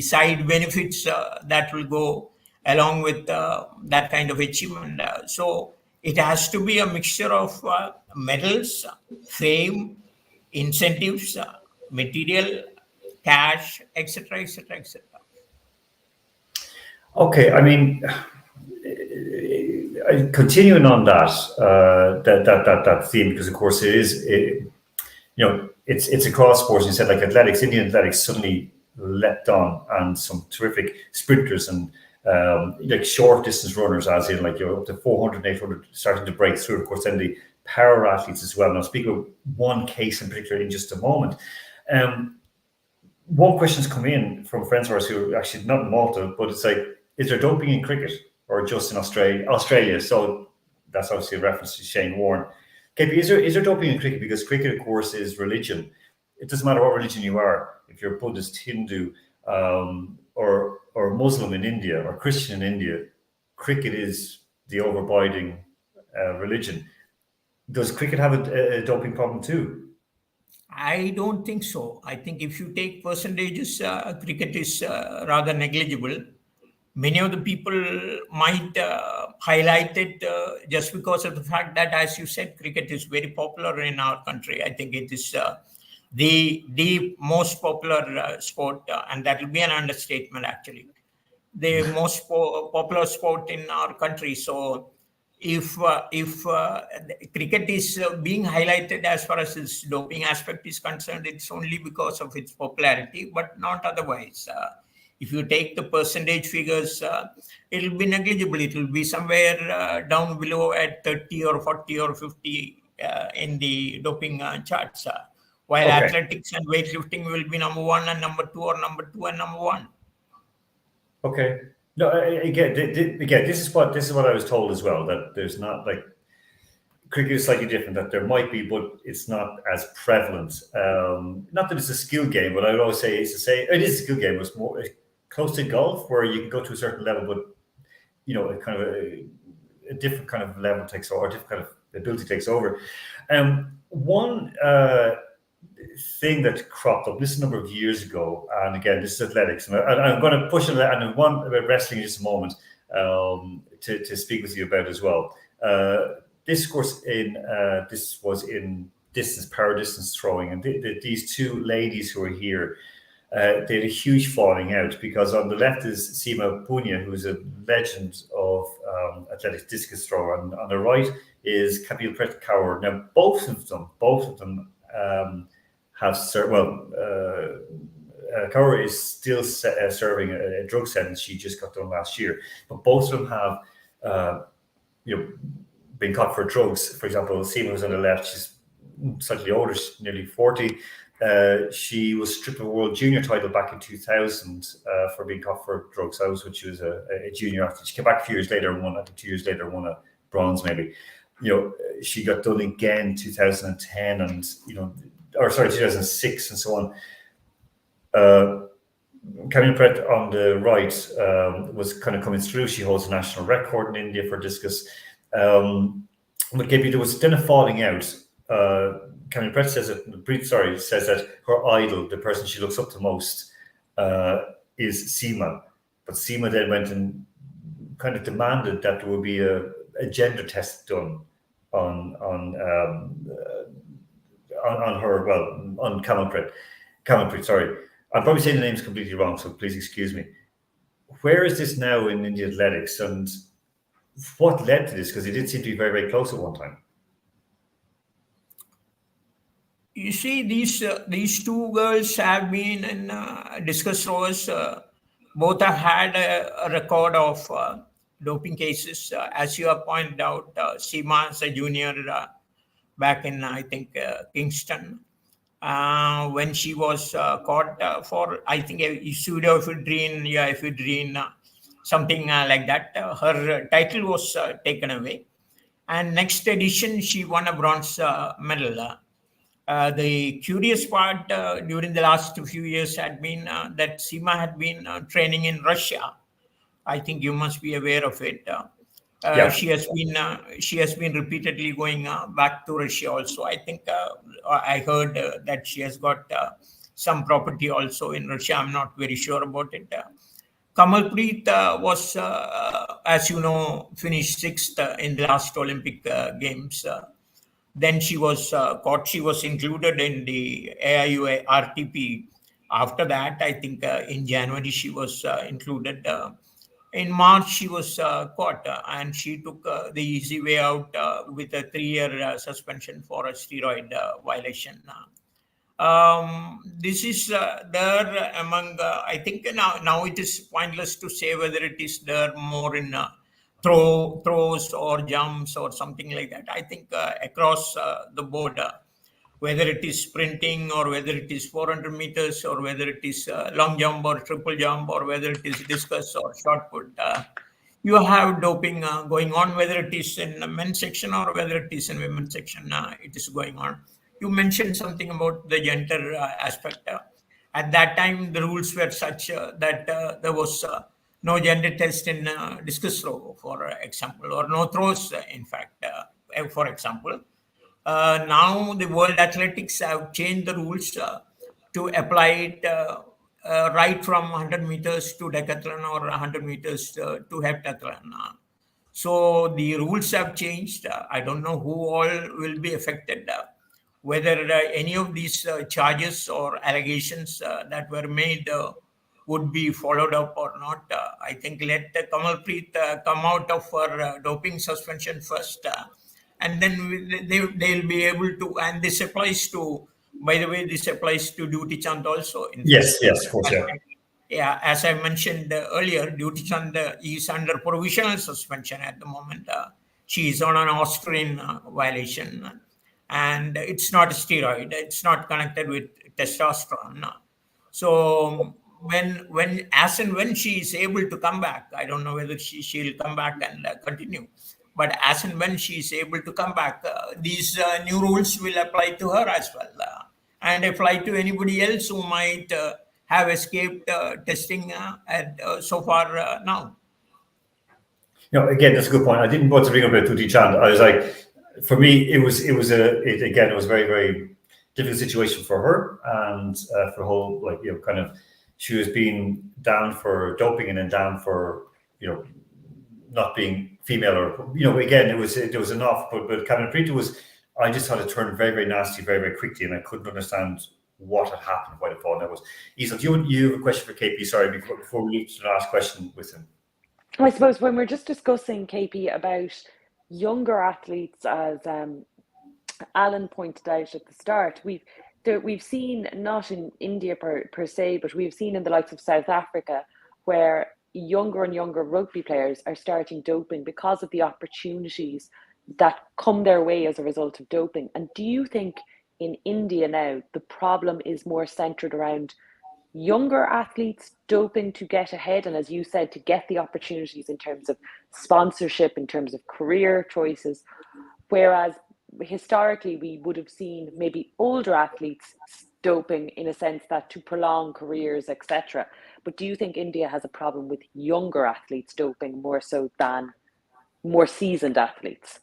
side benefits that will go along with that kind of achievement. So it has to be a mixture of medals, fame, incentives, material, cash, etc., etc., etc. Okay, I mean, continuing on that theme, because of course it's across sports. You said like athletics, Indian athletics suddenly leapt on some terrific sprinters and like short distance runners, as in like up to 400, 800 starting to break through. Of course, then the power athletes as well. And I'll speak of one case in particular in just a moment. One question's come in from friends of ours who are actually not in Malta, but it's like, is there doping in cricket or just in Australia? So that's obviously a reference to Shane Warne. KP, is there doping in cricket? Because cricket, of course, is religion. It doesn't matter what religion you are. If you're Buddhist, Hindu, or Muslim in India, or Christian in India, cricket is the overriding religion. Does cricket have a doping problem too? I don't think so. I think if you take percentages, cricket is rather negligible. Many of the people might highlight it just because of the fact that, as you said, cricket is very popular in our country. I think it is the most popular sport, and that will be an understatement, actually. The most popular sport in our country. So if cricket is being highlighted as far as its doping aspect is concerned, it's only because of its popularity, but not otherwise. If you take the percentage figures, it'll be negligible. It will be somewhere down below at 30 or 40 or 50 in the doping charts. While Okay. athletics and weightlifting will be number one and number two, or number two and number one. Okay. No, again, this is what I was told as well, that there's not like cricket is slightly different, that there might be, but it's not as prevalent. Not that it's a skill game, but I would always say it is a skill game. It's more close to golf, where you can go to a certain level, but a kind of a different kind of level takes over, or a different kind of ability takes over. One thing that cropped up this a number of years ago, and again, this is athletics, and I'm going to push on that, and one about wrestling in just a moment to speak with you about as well. This, of course, this was in power distance throwing, and these two ladies who are here, they had a huge falling out, because on the left is Seema Punia, who's a legend of athletics discus thrower, and on the right is Kapil Kaur. Now, both of them have served. Well, Kaur is still serving a drug sentence. She just got done last year, but both of them have, been caught for drugs. For example, Seema, who's on the left, she's slightly older, she's nearly 40. She was stripped of a world junior title back in 2000 for being caught for drugs. That was when she was a junior athlete. She came back a few years later and won, I think 2 years later, won a bronze maybe. She got done again 2010 and 2006 and so on. Camille Pret on the right was kind of coming through. She holds a national record in India for discus. But there was then a falling out. Camille Pret says that her idol, the person she looks up to most, is Seema. But Seema then went and kind of demanded that there would be a gender test done on her, well, on Camille Pret, sorry. I'm probably saying the names completely wrong, so please excuse me. Where is this now in Indian athletics, and what led to this? Because it did seem to be very, very close at one time. You see, these two girls have been in discus throwers. Both have had a record of doping cases. As you have pointed out, Seema is a junior back in, I think, Kingston. When she was caught for, I think, pseudoephedrine, something like that. Her title was taken away. And next edition, she won a bronze medal. The curious part during the last few years had been that Seema had been training in Russia. I think you must be aware of it. Yeah. She has been repeatedly going back to Russia also. I think I heard that she has got some property also in Russia. I'm not very sure about it. Kamalpreet was, as you know, finished sixth in the last Olympic Games. Then she was caught. She was included in the AIU RTP. After that, I think in January she was included. In March, she was caught and she took the easy way out with a 3-year suspension for a steroid violation. This is there among, I think now it is pointless to say whether it is there more in throws or jumps or something like that. I think across the board, whether it is sprinting or whether it is 400 meters or whether it is long jump or triple jump or whether it is discus or shot put, you have doping going on, whether it is in the men's section or whether it is in women's section, it is going on. You mentioned something about the gender aspect. At that time, the rules were such that there was no gender test in discus throw, for example, or no throws, in fact, for example. Now the World Athletics have changed the rules to apply it right from 100 meters to decathlon or 100 meters to heptathlon. So the rules have changed. I don't know who all will be affected. Whether any of these charges or allegations that were made would be followed up or not. I think let Kamalpreet come out of her doping suspension first, and then they'll be able to. And this applies to, by the way, this applies to Duty Chand also. Yes, of course, yeah. Yeah, as I mentioned earlier, Duty Chand is under provisional suspension at the moment. She is on an Austrian violation, and it's not a steroid. It's not connected with testosterone. So when she is able to come back, I don't know whether she'll come back and continue. But as and when she is able to come back, these new rules will apply to her as well, and apply to anybody else who might have escaped testing so far now. Again, that's a good point. I didn't want to bring up about Duty Chand. I was like, for me, it was a very, very difficult situation for her and for the whole, kind of, she was being down for doping and then down for, not being female or, again, it was enough. But Kamalpreet was, I just thought it turned very, very nasty very, very quickly, and I couldn't understand what had happened, why the fall. That was Isla. Do you have a question for KP? Sorry, before we move to the last question with him. I suppose when we're just discussing, KP, about younger athletes, as Alan pointed out at the start, we've seen, not in India per se, but we've seen in the likes of South Africa, where younger and younger rugby players are starting doping because of the opportunities that come their way as a result of doping. And do you think in India now the problem is more centered around younger athletes doping to get ahead, and as you said, to get the opportunities in terms of sponsorship, in terms of career choices, whereas historically we would have seen maybe older athletes doping in a sense that to prolong careers, etc. But do you think India has a problem with younger athletes doping more so than more seasoned athletes?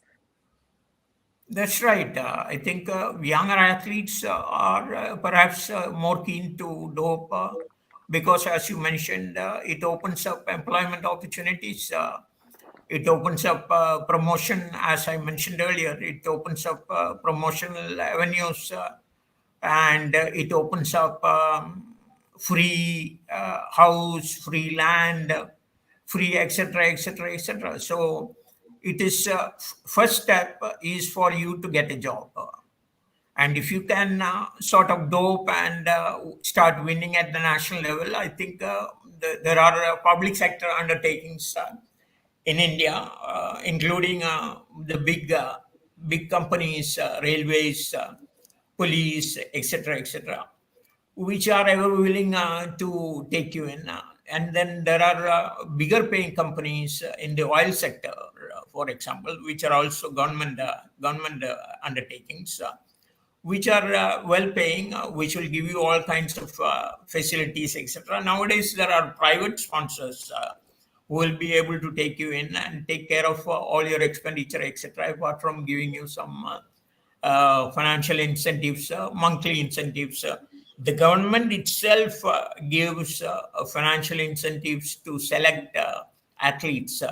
That's right. I think younger athletes are perhaps more keen to dope because, as you mentioned, it opens up employment opportunities. It opens up promotion, as I mentioned earlier. It opens up promotional avenues, and it opens up free house, free land, free, etc., etc., etc. So it is first step is for you to get a job, and if you can sort of dope and start winning at the national level, I think there are public sector undertakings in India, including the big companies, railways, police, etc., etc., which are ever willing to take you in. and then there are bigger paying companies in the oil sector, for example, which are also government undertakings, which are well paying, which will give you all kinds of facilities, etc. Nowadays, there are private sponsors who will be able to take you in and take care of all your expenditure, etc., apart from giving you some financial incentives, monthly incentives. The government itself gives financial incentives to select athletes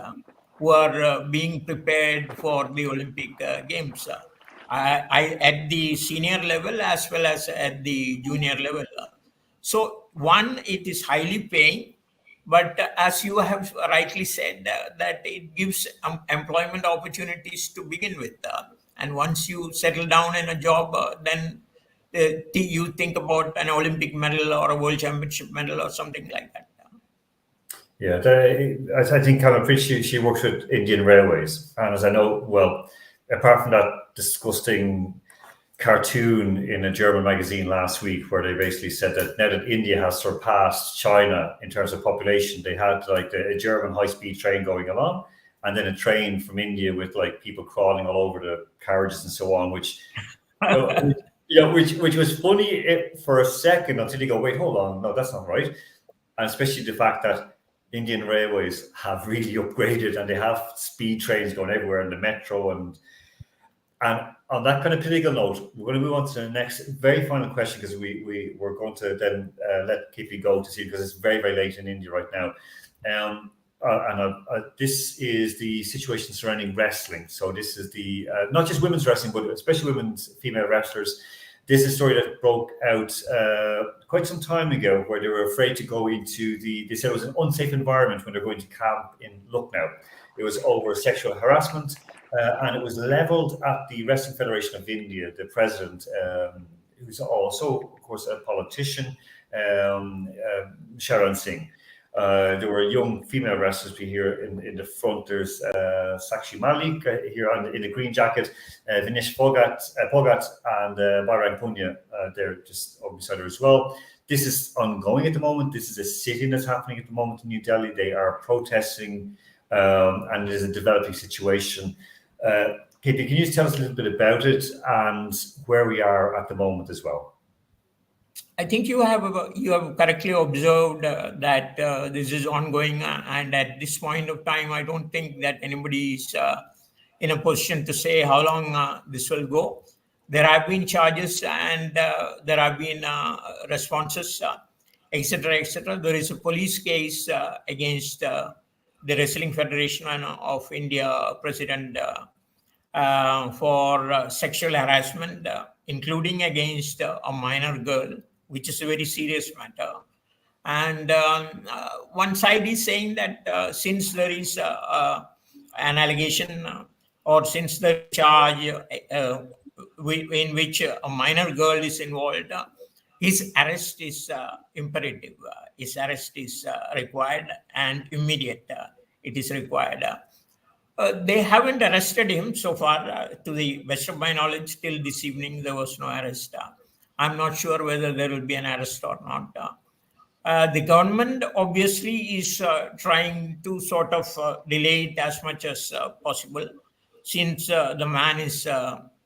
who are being prepared for the Olympic Games. At the senior level as well as at the junior level. So one, it is highly paying, but as you have rightly said, that it gives employment opportunities to begin with. And once you settle down in a job, then you think about an Olympic medal or a world championship medal or something like that. Yeah, I think Callum Fitch, she works with Indian Railways, and as I know, well, apart from that disgusting cartoon in a German magazine last week where they basically said that now that India has surpassed China in terms of population, they had like a German high-speed train going along, and then a train from India with like people crawling all over the carriages and so on, which which was funny for a second until you go, wait, hold on, no, that's not right, and especially the fact that Indian Railways have really upgraded and they have speed trains going everywhere in the metro. And on that kind of political note, we're going to move on to the next very final question, because we're going to then let Kippy go to see, because it's very, very late in India right now. This is the situation surrounding wrestling. So this is the not just women's wrestling, but especially women's female wrestlers. This is a story that broke out quite some time ago, where they were afraid to go into they said it was an unsafe environment when they're going to camp in Lucknow. It was over sexual harassment, and it was leveled at the Wrestling Federation of India, the president, who's also, of course, a politician, Sharan Singh. There were young female wrestlers here in the front. There's Sakshi Malik here in the green jacket, Vinesh Phogat and Bajrang Punia. They're just over beside her as well. This is ongoing at the moment. This is a sit-in that's happening at the moment in New Delhi. They are protesting, and it is a developing situation. Katie, can you just tell us a little bit about it and where we are at the moment as well? I think you have correctly observed that this is ongoing, and at this point of time, I don't think that anybody is in a position to say how long this will go. There have been charges, and there have been responses, etc., etc. There is a police case against the Wrestling Federation of India president for sexual harassment, including against a minor girl, which is a very serious matter. And one side is saying that since there is an allegation or since the charge in which a minor girl is involved, his arrest is imperative. His arrest is required and immediate. It is required. They haven't arrested him so far. To the best of my knowledge, till this evening, there was no arrest. I'm not sure whether there will be an arrest or not. The government obviously is trying to sort of delay it as much as possible, since the man is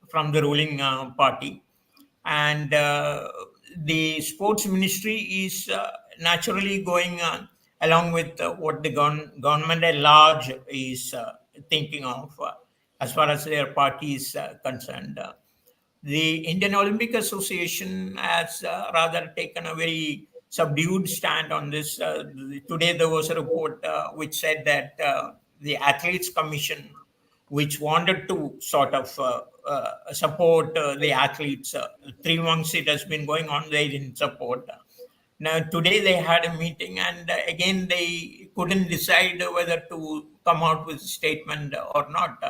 from the ruling party. And the sports ministry is naturally going along with what the government at large is thinking of as far as their party is concerned. The Indian Olympic Association has rather taken a very subdued stand on this. Today there was a report which said that the Athletes Commission, which wanted to sort of support the athletes, 3 months it has been going on, they didn't support. Now today they had a meeting, and again they couldn't decide whether to come out with a statement or not.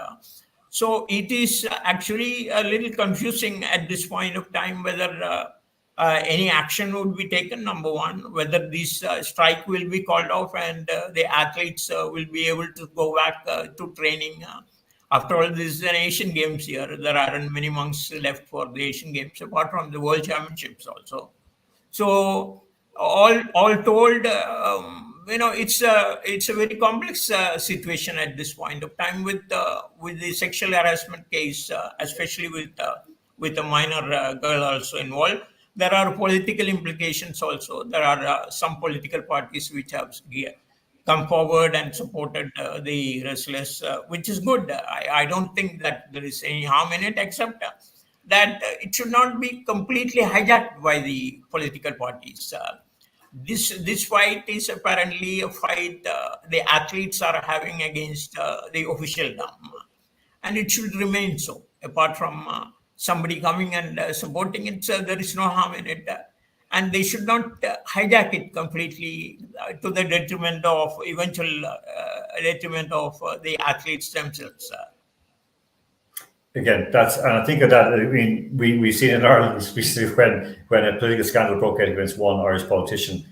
So it is actually a little confusing at this point of time whether any action would be taken, number one, whether this strike will be called off and the athletes will be able to go back to training. After all, this is an Asian Games year. There aren't many months left for the Asian Games, apart from the World Championships also. So all told, it's a very complex situation at this point of time with the sexual harassment case, especially with a minor girl also involved. There are political implications also. There are some political parties which have come forward and supported the wrestlers, which is good. I don't think that there is any harm in it, except that it should not be completely hijacked by the political parties. This fight is apparently a fight the athletes are having against the officialdom, and it should remain so. Apart from somebody coming and supporting it, there is no harm in it, and they should not hijack it completely to the detriment of detriment of the athletes themselves. Again, and I think of that. I mean, we've seen in Ireland, especially when a political scandal broke out against one Irish politician,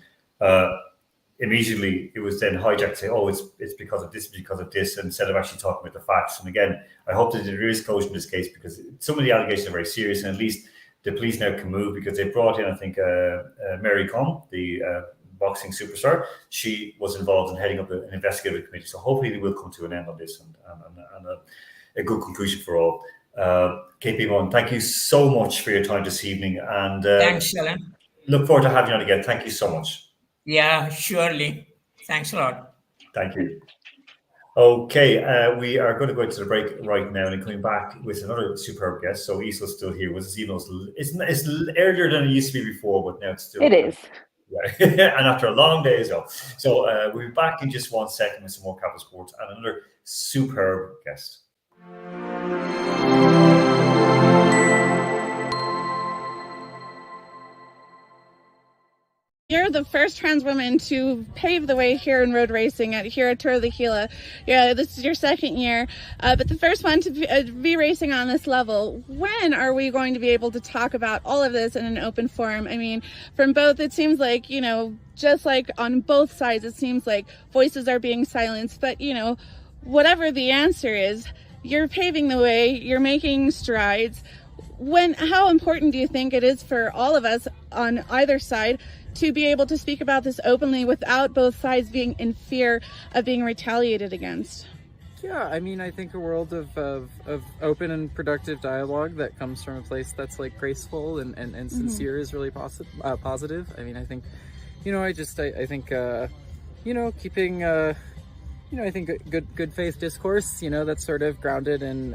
immediately it was then hijacked to say, "Oh, it's because of this," instead of actually talking about the facts. And again, I hope that there is closure in this case, because some of the allegations are very serious, and at least the police now can move, because they brought in, I think, Mary Combe, the boxing superstar. She was involved in heading up an investigative committee. So hopefully they will come to an end on this and a good conclusion for all. KP1, thank you so much for your time this evening, and Thanks, Alan. Look forward to having you on again. Thank you so much. Yeah, surely. Thanks a lot. Thank you. Okay, we are going to go into the break right now, and coming back with another superb guest. So Isla's still here. It's earlier than it used to be before, but now it's still. It is. Yeah. And after a long day as well. So we'll be back in just 1 second with some more Capital Sports and another superb guest. You're the first trans woman to pave the way here in road racing here at Tour de Gila. Yeah, this is your second year, but the first one to be racing on this level. When are we going to be able to talk about all of this in an open forum? I mean, from both, it seems like, just like on both sides, it seems like voices are being silenced, but, whatever the answer is, you're paving the way, you're making strides. How important do you think it is for all of us on either side to be able to speak about this openly without both sides being in fear of being retaliated against? Yeah, I mean, I think a world of open and productive dialogue that comes from a place that's like graceful and sincere is really positive. I mean, I think, I think, keeping, I think good faith discourse, that's sort of grounded in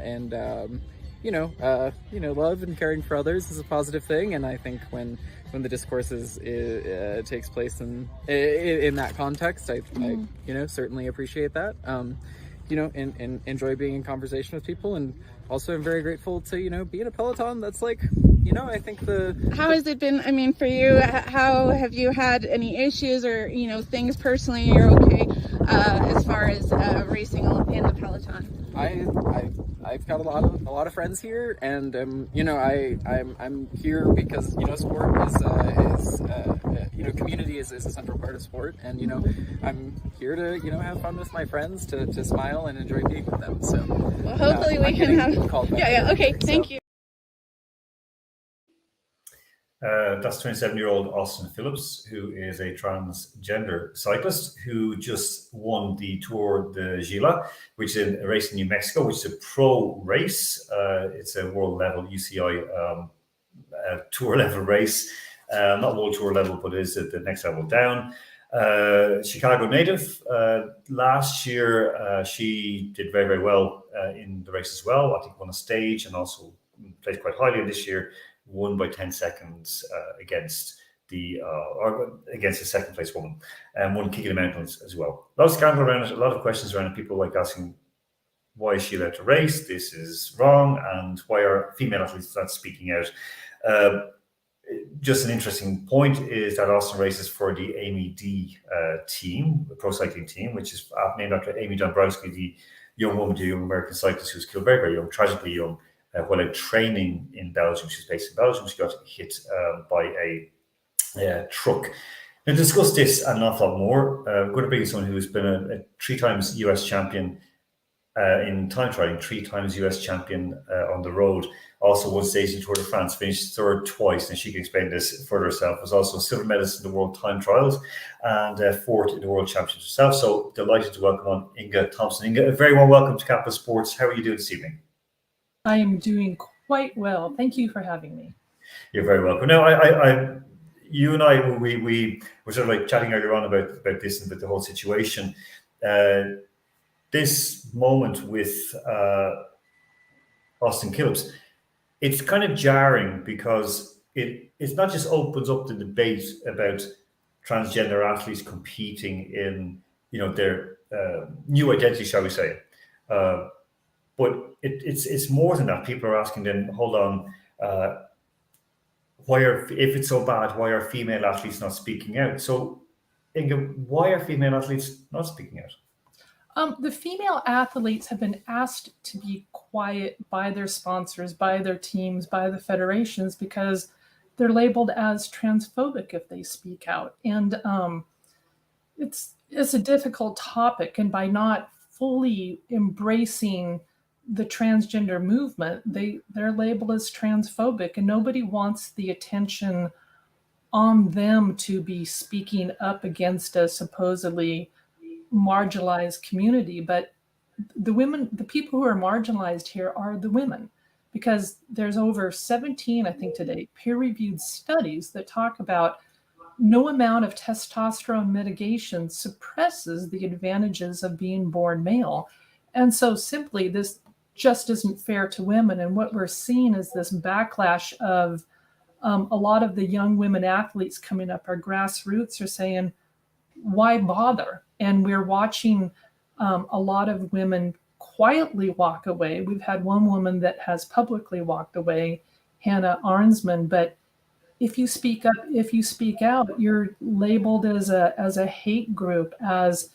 love and caring for others is a positive thing. And I think when the discourse takes place in that context, I certainly appreciate that. And enjoy being in conversation with people, and also I'm very grateful to be in a peloton that's like, I think how has it been? I mean, for you, how have you had any issues or things personally you're okay as far as racing in the peloton? I've got a lot of friends here, and I'm here because sport is community is a central part of sport, and I'm here to have fun with my friends, to smile and enjoy being with them. So well, hopefully we can have okay. Thank you. That's 27-year-old Austin Phillips, who is a transgender cyclist who just won the Tour de Gila, which is a race in New Mexico, which is a pro race. It's a world level UCI tour level race, not world tour level, but it is at the next level down. Chicago native. Last year, she did very, very well in the race as well. I think won a stage and also placed quite highly. And this year, won by 10 seconds against the second place woman, and won King of the Mountains as well. A lot of scandal around it, a lot of questions around it. People like asking, why is she allowed to race? This is wrong, and why are female athletes not speaking out? Just an interesting point is that Austin races for the Amy D team, the pro cycling team, which is named after Amy Dombrowski, the young woman, the young American cyclist who was killed very, very young, tragically young, while out training in Belgium. She's based in Belgium. She got hit by a truck. Now, to discuss this and an awful lot more, we're going to bring in someone who's been a 3 times US champion in time trialing, 3 times US champion on the road. also won stage in Tour de France, finished third twice, and she can explain this further herself. Was also silver medalist in the World Time Trials and fourth in the World Championships herself. So delighted to welcome on Inga Thompson. Inga, a very warm welcome to Capital Sports. How are you doing this evening? I am doing quite well. Thank you for having me. You're very welcome. Now, you and I, we were sort of like chatting earlier on about this and about the whole situation. This moment with Austin Killips, it's kind of jarring because it's not just opens up the debate about transgender athletes competing in their new identity, shall we say, but it's more than that. People are asking then, hold on, if it's so bad, why are female athletes not speaking out? So, Inga, why are female athletes not speaking out? The female athletes have been asked to be quiet by their sponsors, by their teams, by the federations, because they're labeled as transphobic if they speak out. And it's a difficult topic. And by not fully embracing the transgender movement, they're labeled as transphobic, and nobody wants the attention on them to be speaking up against a supposedly marginalized community. But the people who are marginalized here are the women, because there's over 17, I think today, peer-reviewed studies that talk about no amount of testosterone mitigation suppresses the advantages of being born male. And so simply this just isn't fair to women. And what we're seeing is this backlash of a lot of the young women athletes coming up, our grassroots, are saying, why bother? And we're watching a lot of women quietly walk away. We've had one woman that has publicly walked away, Hannah Arnsman. But if you speak up, if you speak out, you're labeled as a hate group, as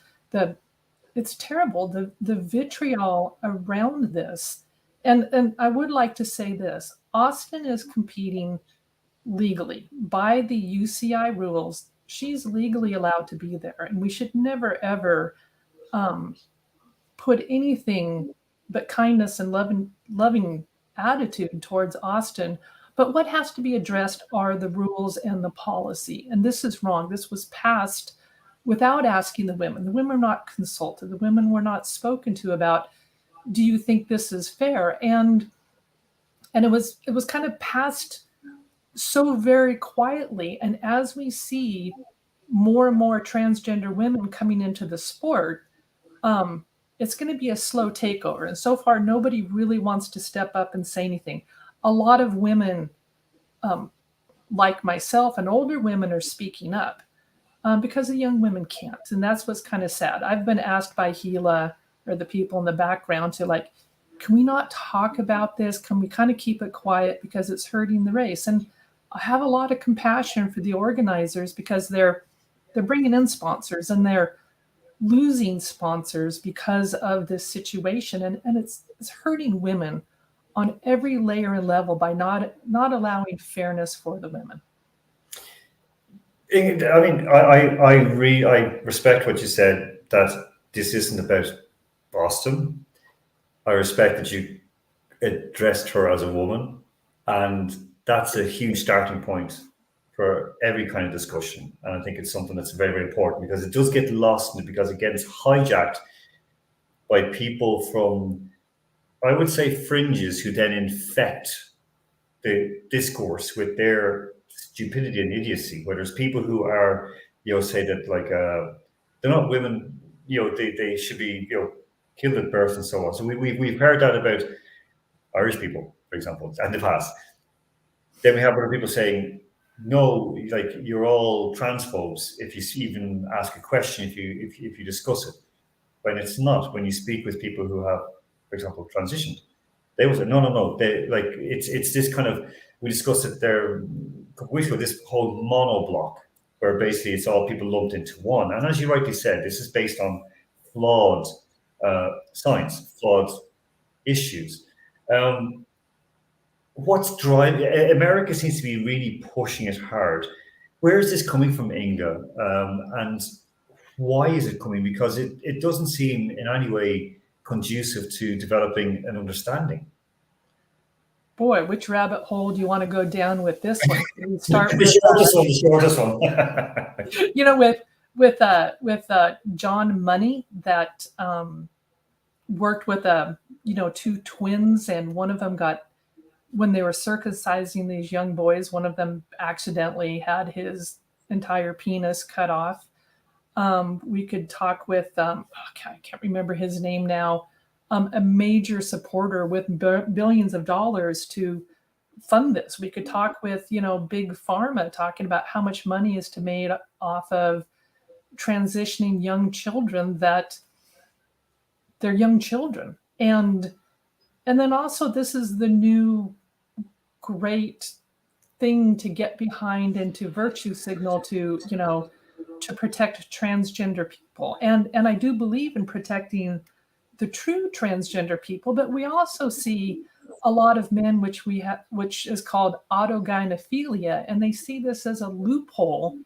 it's terrible, the vitriol around this. And I would like to say this: Austin is competing legally by the UCI rules. She's legally allowed to be there, and we should never ever put anything but kindness and loving attitude towards Austin. But what has to be addressed are the rules and the policy. And this is wrong. This was passed without asking the women. The women were not consulted. The women were not spoken to about, do you think this is fair? And it was kind of passed so very quietly. And as we see more and more transgender women coming into the sport, it's going to be a slow takeover. And so far, nobody really wants to step up and say anything. A lot of women, like myself and older women, are speaking up because the young women can't. And that's what's kind of sad. I've been asked by Gila or the people in the background to can we not talk about this? Can we kind of keep it quiet because it's hurting the race? And I have a lot of compassion for the organizers, because they're bringing in sponsors and they're losing sponsors because of this situation. And it's hurting women on every layer and level by not allowing fairness for the women. I mean, I respect what you said, that this isn't about Boston. I respect that you addressed her as a woman, and that's a huge starting point for every kind of discussion. And I think it's something that's very, very important, because it does get lost in it, because again, it's hijacked by people from, I would say, fringes, who then infect the discourse with their stupidity and idiocy, where there's people who are, say that they're not women, they should be, killed at birth and so on. So we've heard that about Irish people, for example, in the past. Then we have other people saying, no, you're all transphobes if you even ask a question, if you discuss it. When it's not. When you speak with people who have, for example, transitioned, they will say, no. It's this kind of, we discussed it there a couple weeks ago, this whole mono block, where basically it's all people lumped into one. And as you rightly said, this is based on flawed science, flawed issues. What's driving? America seems to be really pushing it hard. Where is this coming from, Inga? And why is it coming? Because it doesn't seem in any way conducive to developing an understanding. boy, which rabbit hole do you want to go down with this one? Can we start The with shortest one. you know, with John Money that worked with two twins, and one of them got, when they were circumcising these young boys, one of them accidentally had his entire penis cut off. We could talk with I can't remember his name now, a major supporter with billions of dollars to fund this. We could talk with big pharma, talking about how much money is to be made off of transitioning young children, that they're young children. And then also, this is the new great thing to get behind and to virtue signal to protect transgender people. And I do believe in protecting the true transgender people, but we also see a lot of men, which is called autogynephilia, and they see this as a loophole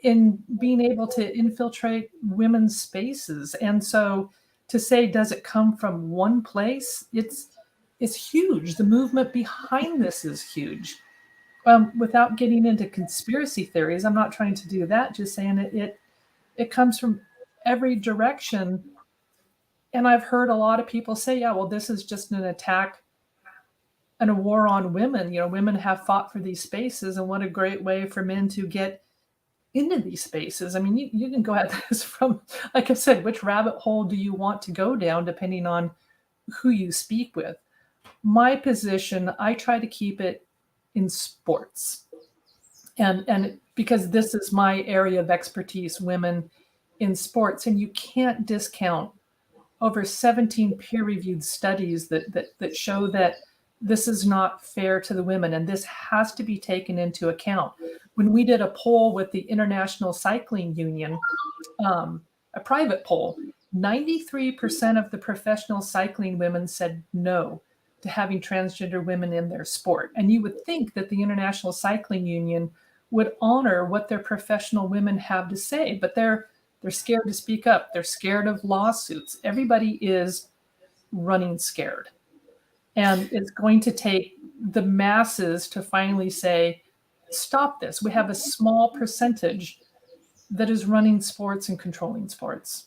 in being able to infiltrate women's spaces. And so to say, does it come from one place? It's huge. The movement behind this is huge. Without getting into conspiracy theories, I'm not trying to do that, just saying it comes from every direction. And I've heard a lot of people say, yeah, well, this is just an attack and a war on women. Women have fought for these spaces, and what a great way for men to get into these spaces. I mean, you can go at this from, like I said, which rabbit hole do you want to go down, depending on who you speak with. My position, I try to keep it in sports. And because this is my area of expertise, women in sports, and you can't discount over 17 peer-reviewed studies that show that this is not fair to the women, and this has to be taken into account. When we did a poll with the International Cycling Union, a private poll, 93% of the professional cycling women said no to having transgender women in their sport. And you would think that the International Cycling Union would honor what their professional women have to say, but they're scared to speak up. They're scared of lawsuits. Everybody is running scared. And it's going to take the masses to finally say, stop this. We have a small percentage that is running sports and controlling sports.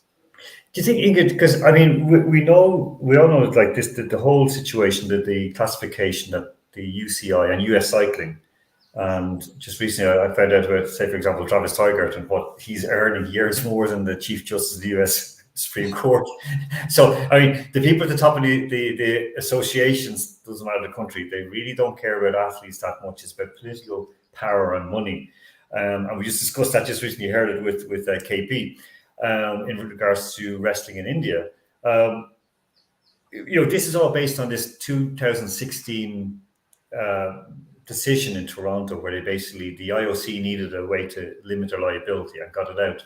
Do you think, Ingrid, because I mean, we all know like this, the whole situation, that the classification that the UCI and US Cycling, and just recently I found out about, say, for example, Travis Tygart and what he's earning years more than the Chief Justice of the US Supreme Court. So, I mean, the people at the top of the associations, doesn't matter the country, they really don't care about athletes that much. It's about political power and money. And we just discussed that just recently, heard it with KP. In regards to wrestling in India, this is all based on this 2016 decision in Toronto, where the IOC needed a way to limit their liability and got it out.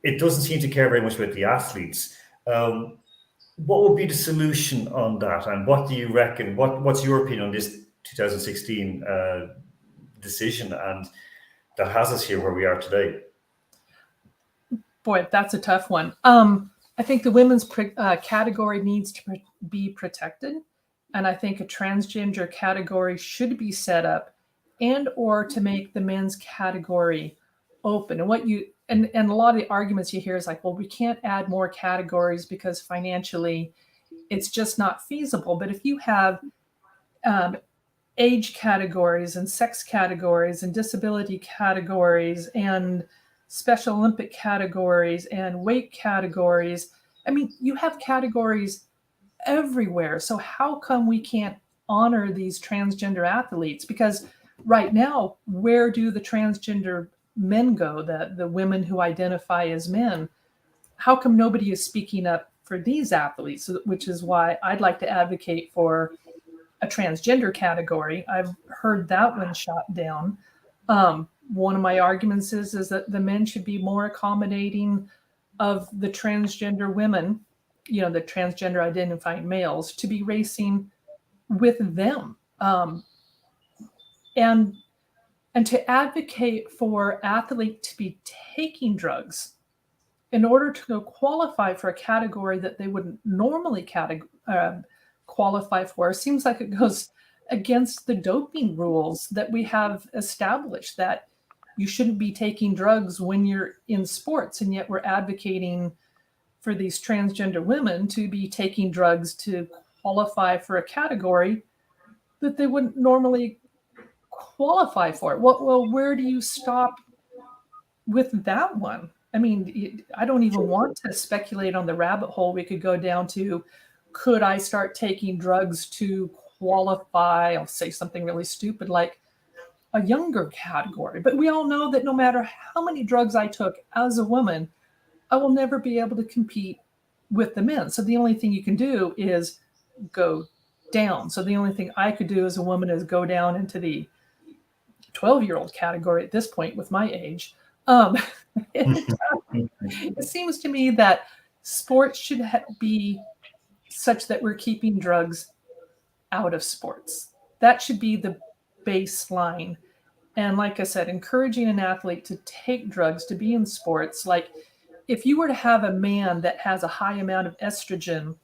It doesn't seem to care very much about the athletes. What would be the solution on that, and what do you reckon? What's your opinion on this 2016 decision, and that has us here where we are today? Boy, that's a tough one. I think the women's category needs to be protected. And I think a transgender category should be set up, and or to make the men's category open. And a lot of the arguments you hear is like, well, we can't add more categories because financially it's just not feasible. But if you have age categories and sex categories and disability categories and Special Olympic categories and weight categories, I mean, you have categories everywhere. So how come we can't honor these transgender athletes? Because right now, where do the transgender men go, the women who identify as men? How come nobody is speaking up for these athletes? Which is why I'd like to advocate for a transgender category. I've heard that one shot down. One of my arguments is that the men should be more accommodating of the transgender women, the transgender identifying males, to be racing with them. And to advocate for athletes to be taking drugs in order to qualify for a category that they wouldn't normally qualify for seems like it goes against the doping rules that we have established, that you shouldn't be taking drugs when you're in sports, and yet we're advocating for these transgender women to be taking drugs to qualify for a category that they wouldn't normally qualify for. Well, where do you stop with that one? I mean, I don't even want to speculate on the rabbit hole we could go down to. Could I start taking drugs to qualify? I'll say something really stupid like a younger category. But we all know that no matter how many drugs I took as a woman, I will never be able to compete with the men. So the only thing you can do is go down. So the only thing I could do as a woman is go down into the 12-year-old category at this point with my age. It seems to me that sports should be such that we're keeping drugs out of sports. That should be the baseline. And like I said, encouraging an athlete to take drugs to be in sports, like if you were to have a man that has a high amount of estrogen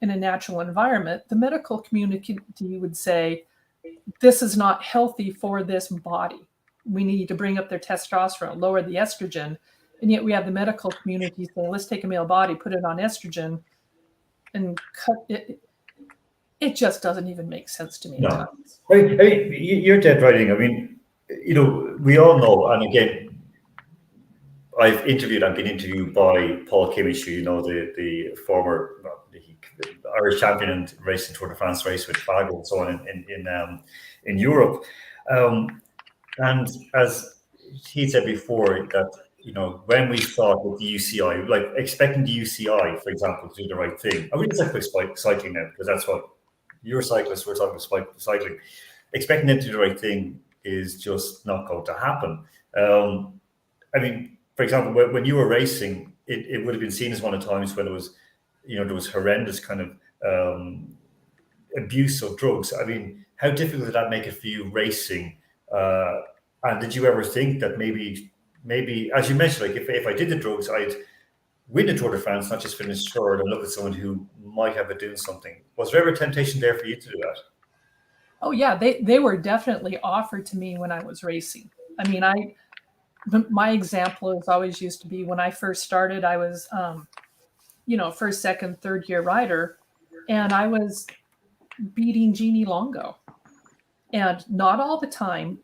in a natural environment, the medical community would say, this is not healthy for this body. We need to bring up their testosterone, lower the estrogen. And yet we have the medical community saying, let's take a male body, put it on estrogen, and cut it. It just doesn't even make sense to me. No. I mean, you're dead right. I mean, we all know, and again, I've been interviewed by Paul Kimmich, the former the Irish champion and racing Tour de France race with Fago and so on in Europe. And as he said before, that when we thought with the UCI, like expecting the UCI, for example, to do the right thing. I mean, it's like cycling now, because that's what you're a cyclist. We're talking about cycling. Expecting them to do the right thing is just not going to happen. I mean, for example, when you were racing, it would have been seen as one of the times when it was, there was horrendous kind of abuse of drugs. I mean, how difficult did that make it for you racing? And did you ever think that maybe, as you mentioned, like if I did the drugs, I'd win the Tour de France, not just finish third, and look at someone who might have been doing something? Was there ever a temptation there for you to do that? Oh yeah, they were definitely offered to me when I was racing. I mean, my example is always used to be when I first started, I was, first, second, third year rider, and I was beating Jeannie Longo. And not all the time,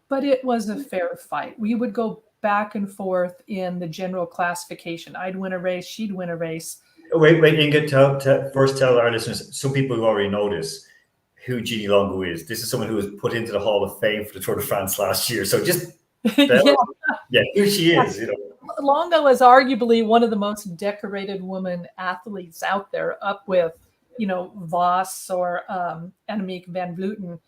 but it was a fair fight. We would go back and forth in the general classification. I'd win a race, she'd win a race. Wait, Inga, first tell our listeners, some people who already know this, who Jeannie Longo is. This is someone who was put into the Hall of Fame for the Tour de France last year. So just who she is. Longo is arguably one of the most decorated women athletes out there, up with, Voss or Annemiek van Vleuten.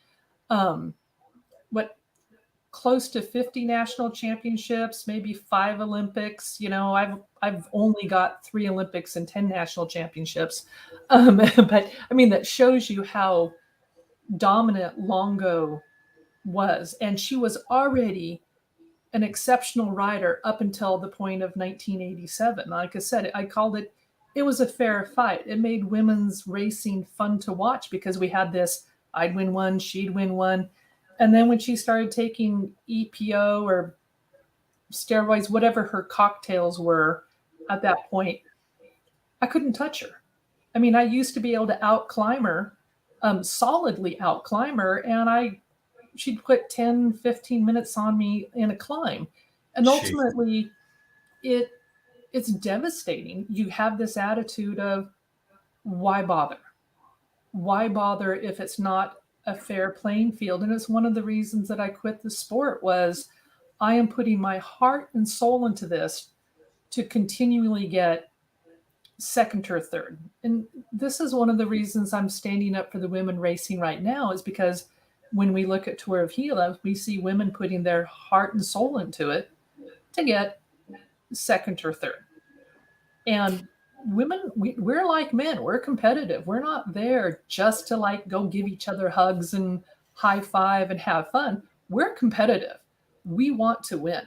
Close to 50 national championships, maybe 5 Olympics. I've only got 3 Olympics and 10 national championships. But I mean, that shows you how dominant Longo was. And she was already an exceptional rider up until the point of 1987. Like I said, I called it was a fair fight. It made women's racing fun to watch because we had this, I'd win one, she'd win one. And then when she started taking EPO or steroids, whatever her cocktails were at that point, I couldn't touch her. I mean, I used to be able to outclimb her, solidly outclimb her, and she'd put 10, 15 minutes on me in a climb. And ultimately, it's devastating. You have this attitude of, why bother? Why bother if it's not a fair playing field? And it's one of the reasons that I quit the sport was I am putting my heart and soul into this to continually get second or third. And this is one of the reasons I'm standing up for the women racing right now, is because when we look at Tour of Gila, we see women putting their heart and soul into it to get second or third. And women, we're like men. We're competitive. We're not there just to go give each other hugs and high five and have fun. We're competitive. We want to win.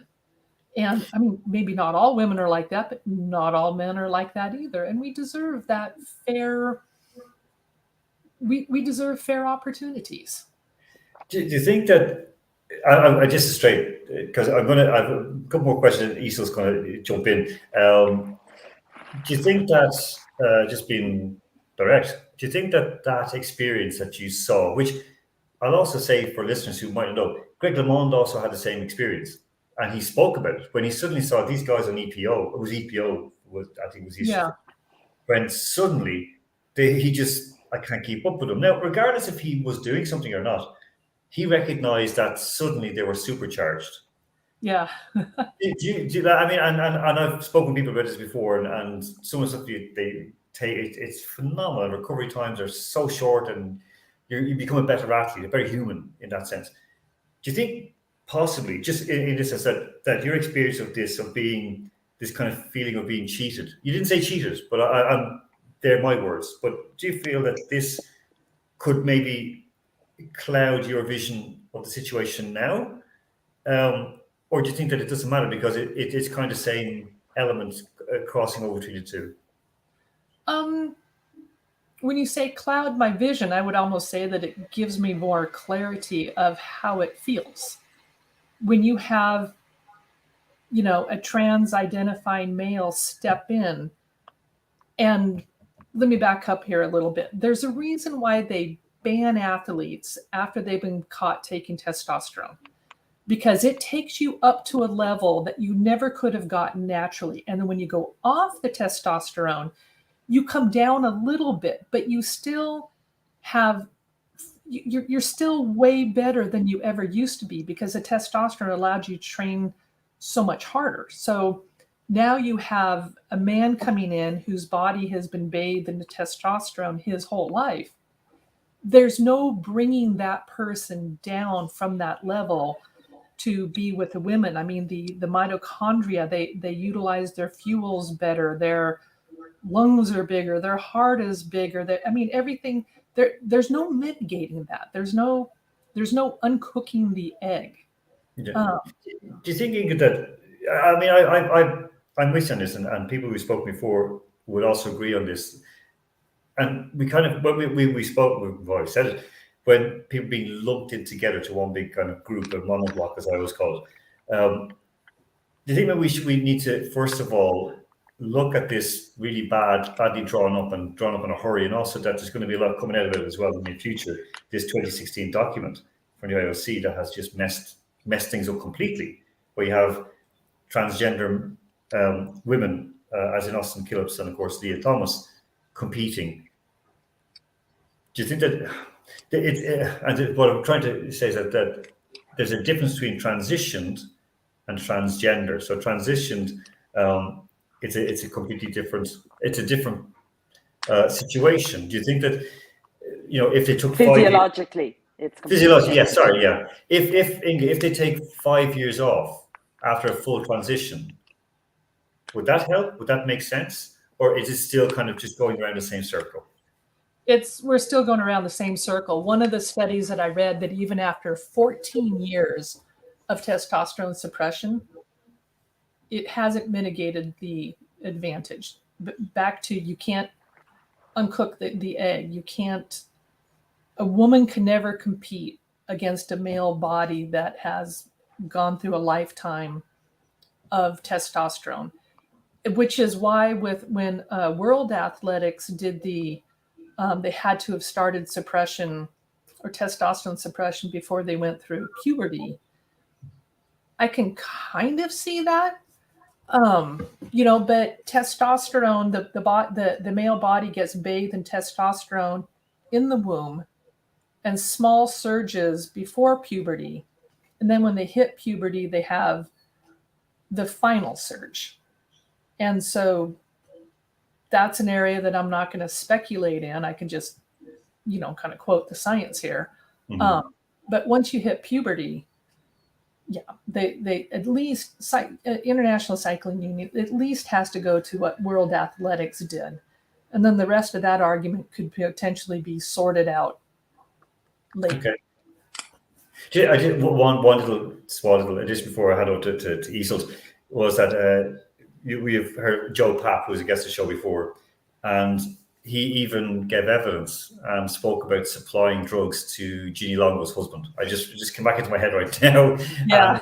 And I mean, maybe not all women are like that, but not all men are like that either. And we deserve that fair we deserve fair opportunities. Do you think that I just straight because I have a couple more questions. Isel's going to jump in. Do you think that just being direct? Do you think that that experience that you saw, which I'll also say for listeners who might not know, Greg LeMond also had the same experience, and he spoke about it when he suddenly saw these guys on EPO. It was EPO, I think it was his. Yeah. When suddenly I can't keep up with them now, regardless if he was doing something or not. He recognized that suddenly they were supercharged. Yeah. I mean, and I've spoken to people about this before, and some of the stuff they take, it's phenomenal. Recovery times are so short, and you become a better athlete, a very human in that sense. Do you think possibly, just in this sense, that your experience of this, of being this kind of feeling of being cheated, you didn't say cheated, but they're my words, but do you feel that this could maybe cloud your vision of the situation now? Or do you think that it doesn't matter because it's kind of same elements crossing over between the two? When you say cloud my vision, I would almost say that it gives me more clarity of how it feels. When you have, a trans identifying male step in, and let me back up here a little bit. There's a reason why they ban athletes after they've been caught taking testosterone, because it takes you up to a level that you never could have gotten naturally. And then when you go off the testosterone, you come down a little bit, but you still have, you're still way better than you ever used to be, because the testosterone allowed you to train so much harder. So now you have a man coming in whose body has been bathed in the testosterone his whole life. There's no bringing that person down from that level to be with the women. I mean, the mitochondria, they utilize their fuels better. Their lungs are bigger. Their heart is bigger. Everything. There's no mitigating that. There's no uncooking the egg. Yeah. Do you think that? I mean, I'm with you on this, and people who spoke before would also agree on this. And we kind of, when we spoke, we've already said it, when people being lumped in together to one big kind of group, or monoblock, as I always call it. Do you think that we need to, first of all, look at this really badly drawn up in a hurry, and also that there's going to be a lot coming out of it as well in the future, this 2016 document from the IOC that has just messed things up completely, where you have transgender women, as in Austin Killips and of course Leah Thomas, competing. Do you think that and what I'm trying to say is that there's a difference between transitioned and transgender? So transitioned, it's a completely different, it's a different situation. Do you think that, if they took physiologically, physiologically, yeah, sorry, yeah. If they take 5 years off after a full transition, would that help? Would that make sense? Or is it still kind of just going around the same circle? We're still going around the same circle. One of the studies that I read, that even after 14 years of testosterone suppression, it hasn't mitigated the advantage. But back to, you can't uncook the egg. A woman can never compete against a male body that has gone through a lifetime of testosterone, which is why when World Athletics did they had to have started suppression or testosterone suppression before they went through puberty. I can kind of see that, but testosterone, the male body gets bathed in testosterone in the womb and small surges before puberty. And then when they hit puberty, they have the final surge. And so that's an area that I'm not going to speculate in. I can just, kind of quote the science here. Mm-hmm. But once you hit puberty, yeah, they at least, International Cycling Union at least has to go to what World Athletics did. And then the rest of that argument could potentially be sorted out later. Okay. I did one little addition before I head over to Isel's, was that we have heard Joe Papp, who was a guest of the show before, and he even gave evidence, spoke about supplying drugs to Jeannie Longo's husband. I just came back into my head right now. Yeah.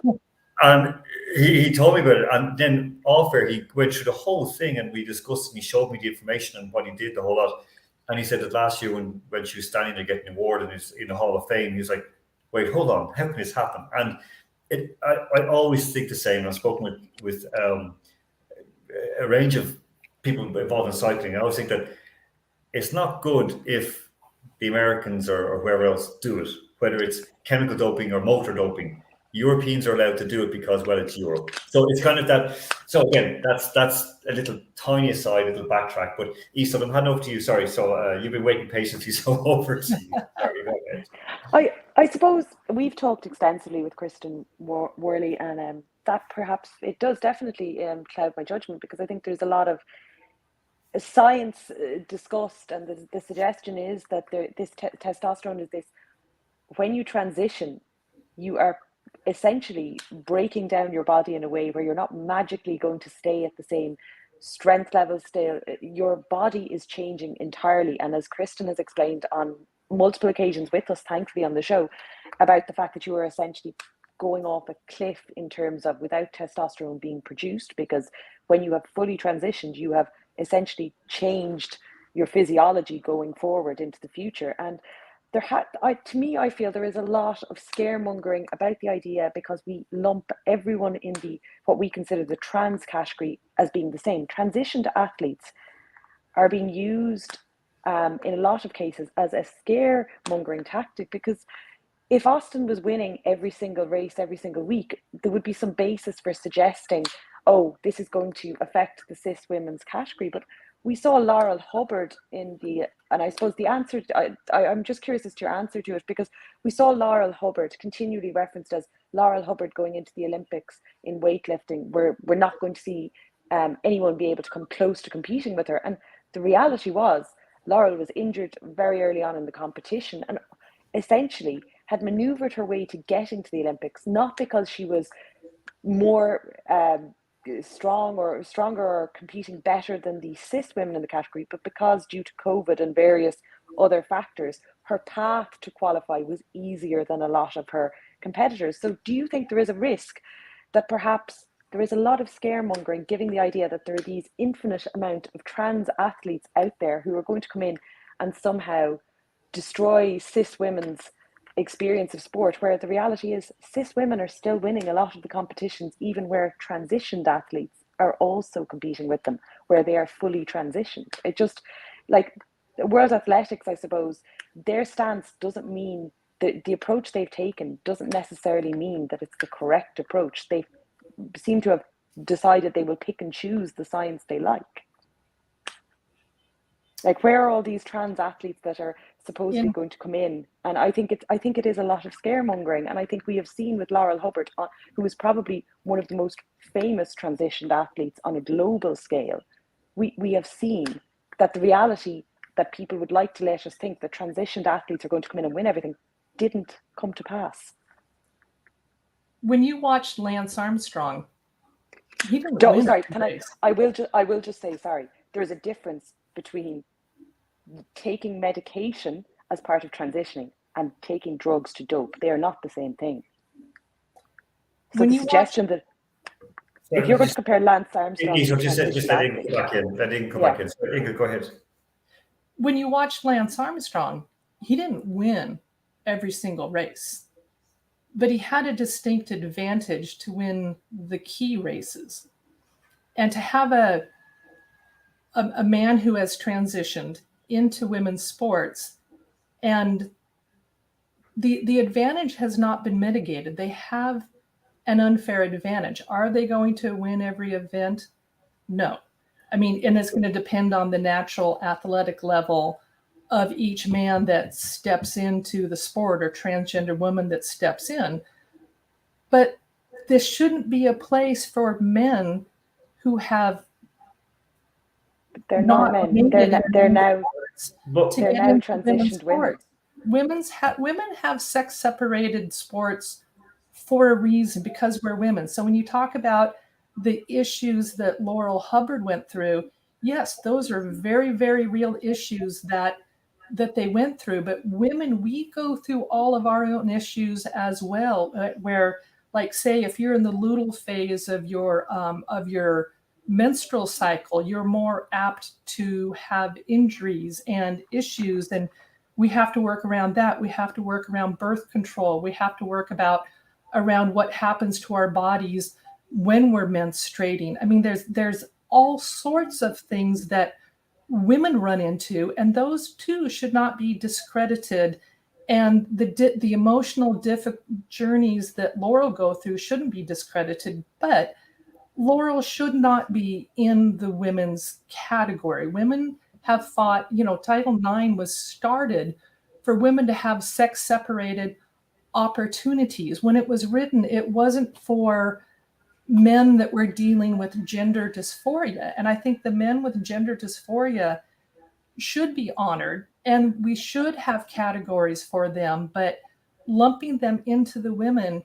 And he told me about it. And then off air, he went through the whole thing and we discussed, and he showed me the information and what he did, the whole lot. And he said that last year when she was standing there getting an award and is in the Hall of Fame, he was like, wait, hold on, how can this happen? And I always think the same. I've spoken with a range of people involved in cycling. I always think that it's not good if the Americans or whoever else do it, whether it's chemical doping or motor doping. Europeans are allowed to do it because, well, it's Europe. So it's kind of that. So again, that's a little tiny aside, a little backtrack. But Aoife, I'm handing over to you. Sorry. So you've been waiting patiently. So over to you. Sorry, go ahead. I suppose we've talked extensively with Kristen Worley, and that perhaps it does definitely cloud my judgment, because I think there's a lot of science discussed, and the suggestion is that this testosterone is this. When you transition, you are essentially breaking down your body in a way where you're not magically going to stay at the same strength level still. Your body is changing entirely. And as Kristen has explained on multiple occasions with us, thankfully, on the show, about the fact that you are essentially going off a cliff in terms of without testosterone being produced, because when you have fully transitioned, you have essentially changed your physiology going forward into the future. And to me, I feel there is a lot of scaremongering about the idea, because we lump everyone in what we consider the trans category as being the same. Transitioned athletes are being used in a lot of cases as a scaremongering tactic, because if Austin was winning every single race, every single week, there would be some basis for suggesting, oh, this is going to affect the cis women's category. But we saw Laurel Hubbard and I suppose the answer, I'm just curious as to your answer to it, because we saw Laurel Hubbard continually referenced as Laurel Hubbard going into the Olympics in weightlifting, where we're not going to see anyone be able to come close to competing with her. And the reality was, Laurel was injured very early on in the competition and essentially had maneuvered her way to getting to the Olympics, not because she was more stronger or competing better than the cis women in the category, but because due to COVID and various other factors, her path to qualify was easier than a lot of her competitors. So do you think there is a risk that perhaps there is a lot of scaremongering, giving the idea that there are these infinite amount of trans athletes out there who are going to come in and somehow destroy cis women's experience of sport, where the reality is cis women are still winning a lot of the competitions, even where transitioned athletes are also competing with them, where they are fully transitioned? It just, like World Athletics, I suppose, their stance doesn't mean the approach they've taken doesn't necessarily mean that it's the correct approach. They seem to have decided they will pick and choose the science they like. Like, where are all these trans athletes that are supposedly going to come in? And I think it is a lot of scaremongering. And I think we have seen with Laurel Hubbard, who is probably one of the most famous transitioned athletes on a global scale, we have seen that the reality that people would like to let us think that transitioned athletes are going to come in and win everything didn't come to pass. When you watched Lance Armstrong, he didn't win. Sorry, I will just say, sorry, there's a difference between taking medication as part of transitioning and taking drugs to dope. They are not the same thing. So when the suggestion that if you're going to compare Lance Armstrong to that didn't come back in. So Ingrid, go ahead. When you watch Lance Armstrong, he didn't win every single race, but he had a distinct advantage to win the key races. And to have a man who has transitioned into women's sports, and the advantage has not been mitigated. They have an unfair advantage. Are they going to win every event? No. I mean, and it's going to depend on the natural athletic level of each man that steps into the sport, or transgender woman that steps in. But this shouldn't be a place for men who have they're not men. They're now transitioned women. Women have sex separated sports for a reason, because we're women. So when you talk about the issues that Laurel Hubbard went through, yes, those are very, very real issues that they went through. But women, we go through all of our own issues as well, where, like, say, if you're in the luteal phase of your menstrual cycle, you're more apt to have injuries and issues, and we have to work around that. We have to work around birth control. We have to work around what happens to our bodies when we're menstruating. I mean, there's all sorts of things that women run into, and those too should not be discredited. And the emotional journeys that Laurel go through shouldn't be discredited, but Laurel should not be in the women's category. Women have fought, Title IX was started for women to have sex separated opportunities. When it was written, it wasn't for men that were dealing with gender dysphoria. And I think the men with gender dysphoria should be honored, and we should have categories for them, but lumping them into the women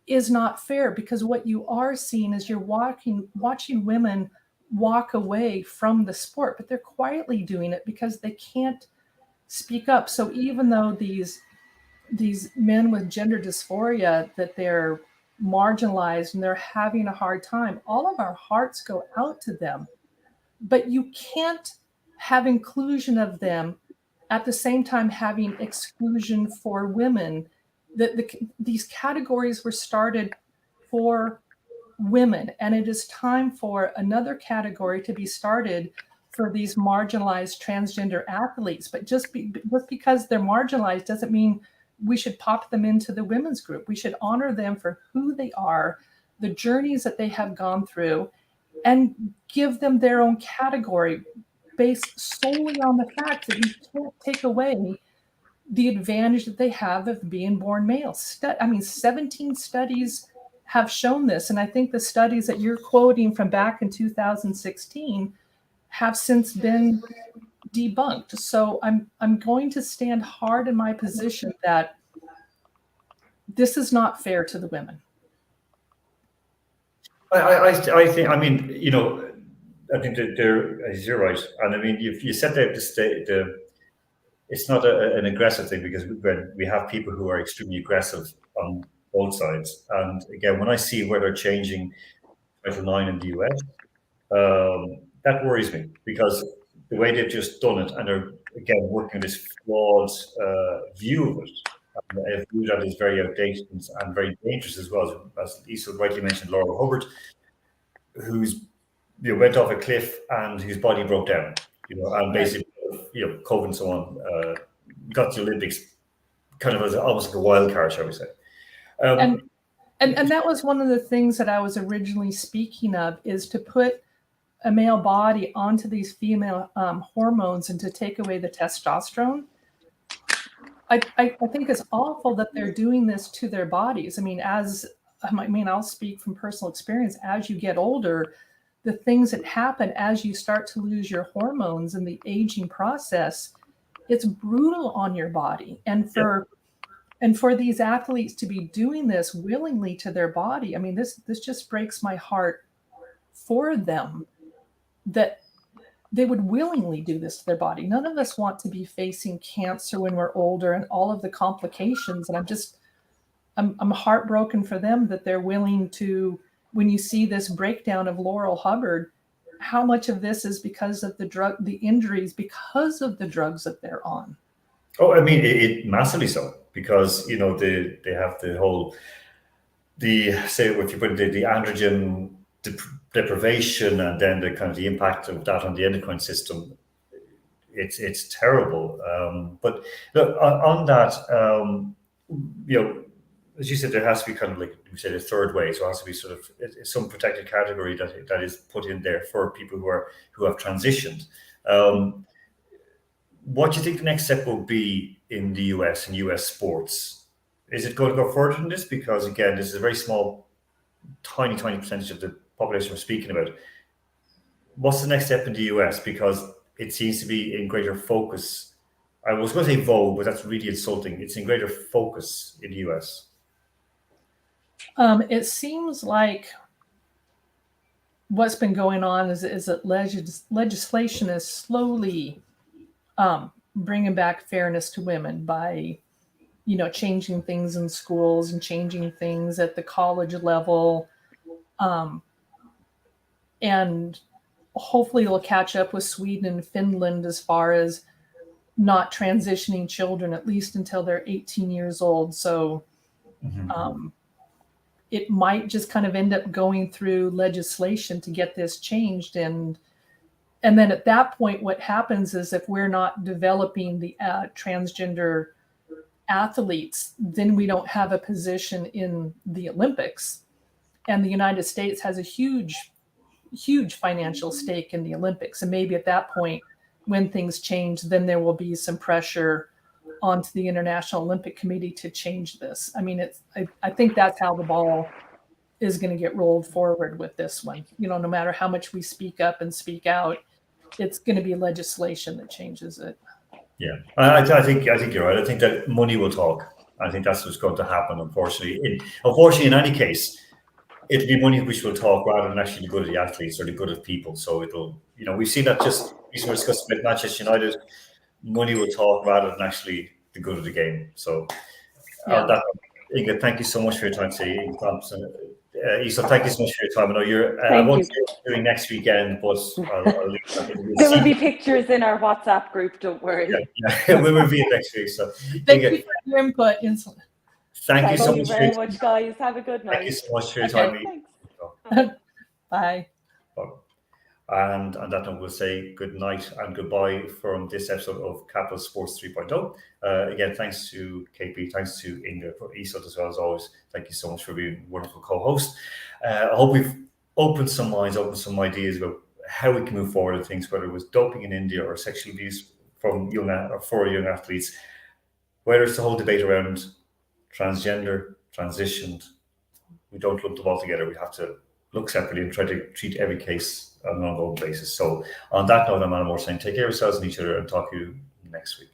is not fair, because what you are seeing is you're watching women walk away from the sport, but they're quietly doing it because they can't speak up. So even though these men with gender dysphoria, that they're marginalized and they're having a hard time, all of our hearts go out to them. But you can't have inclusion of them at the same time having exclusion for women. These categories were started for women, and it is time for another category to be started for these marginalized transgender athletes. But just because they're marginalized doesn't mean we should pop them into the women's group. We should honor them for who they are, the journeys that they have gone through, and give them their own category based solely on the fact that you can't take away the advantage that they have of being born males. 17 studies have shown this. And I think the studies that you're quoting from back in 2016 have since been debunked. So I'm going to stand hard in my position that this is not fair to the women. I think, I think that you're right. And I mean, you set out it's not an aggressive thing, because when we have people who are extremely aggressive on both sides. And again, when I see where they're changing Title IX in the US, that worries me, because the way they've just done it, and they're again working this flawed view of it, a view that is very outdated and very dangerous as well. As Lisa rightly mentioned, Laurel Hubbard, who's went off a cliff and whose body broke down, and basically, COVID and so on, got the Olympics kind of as almost like a wild card, shall we say. And that was one of the things that I was originally speaking of, is to put a male body onto these female hormones and to take away the testosterone. I think it's awful that they're doing this to their bodies. I'll speak from personal experience. As you get older, the things that happen as you start to lose your hormones in the aging process, it's brutal on your body. And for these athletes to be doing this willingly to their body, this just breaks my heart for them, that they would willingly do this to their body. None of us want to be facing cancer when we're older and all of the complications. And I'm heartbroken for them that they're willing to, when you see this breakdown of Laurel Hubbard, how much of this is because of the injuries, because of the drugs that they're on. Oh, it massively so, because they have say, if you put the androgen deprivation, and then the kind of the impact of that on the endocrine system, it's terrible. But look, on that, as you said, there has to be kind of, like we said, a third way. So it has to be sort of some protected category that is put in there for people who have transitioned. What do you think the next step will be in the US and US sports? Is it going to go further than this? Because again, this is a very small, tiny percentage of the population we're speaking about. What's the next step in the US? Because it seems to be in greater focus. I was going to say vogue, but that's really insulting. It's in greater focus in the US. It seems like what's been going on is that legislation is slowly bringing back fairness to women by, changing things in schools and changing things at the college level. And hopefully it'll catch up with Sweden and Finland as far as not transitioning children, at least until they're 18 years old. So it might just kind of end up going through legislation to get this changed. And then at that point, what happens is if we're not developing the transgender athletes, then we don't have a position in the Olympics. And the United States has a huge financial stake in the Olympics. And maybe at that point, when things change, then there will be some pressure onto the International Olympic Committee to change this. I mean, I think that's how the ball is going to get rolled forward with this one. No matter how much we speak up and speak out, it's going to be legislation that changes it. Yeah, I think you're right. I think that money will talk. I think that's what's going to happen. Unfortunately, in any case, it'll be money which will talk rather than actually the good of the athletes or the good of people. So it'll, we've seen that just recently discussed with Manchester United. Money will talk rather than actually the good of the game. So, Inga, thank you so much for your time today. Thompson, Isa, thank you so much for your time. I know I won't say what you're doing next weekend, but I'll leave that. There will be pictures in our WhatsApp group. Don't worry. Yeah. We'll review it next week. So, thank you for your input. Thank you so much very much, guys. Have a good night. Thank you so much for your time. Thanks. Bye. And on that note, we'll say good night and goodbye from this episode of Capital Sports 3.0. Again, thanks to KP, thanks to Inga, for Isot as well as always. Thank you so much for being a wonderful co-host. I hope we've opened some minds, opened some ideas about how we can move forward with things, whether it was doping in India or sexual abuse for young athletes, whether it's the whole debate around transgender, transitioned. We don't lump them all together. We have to look separately and try to treat every case on an ongoing basis. So on that note, I'm Anna Moore saying take care of yourselves and each other and talk to you next week.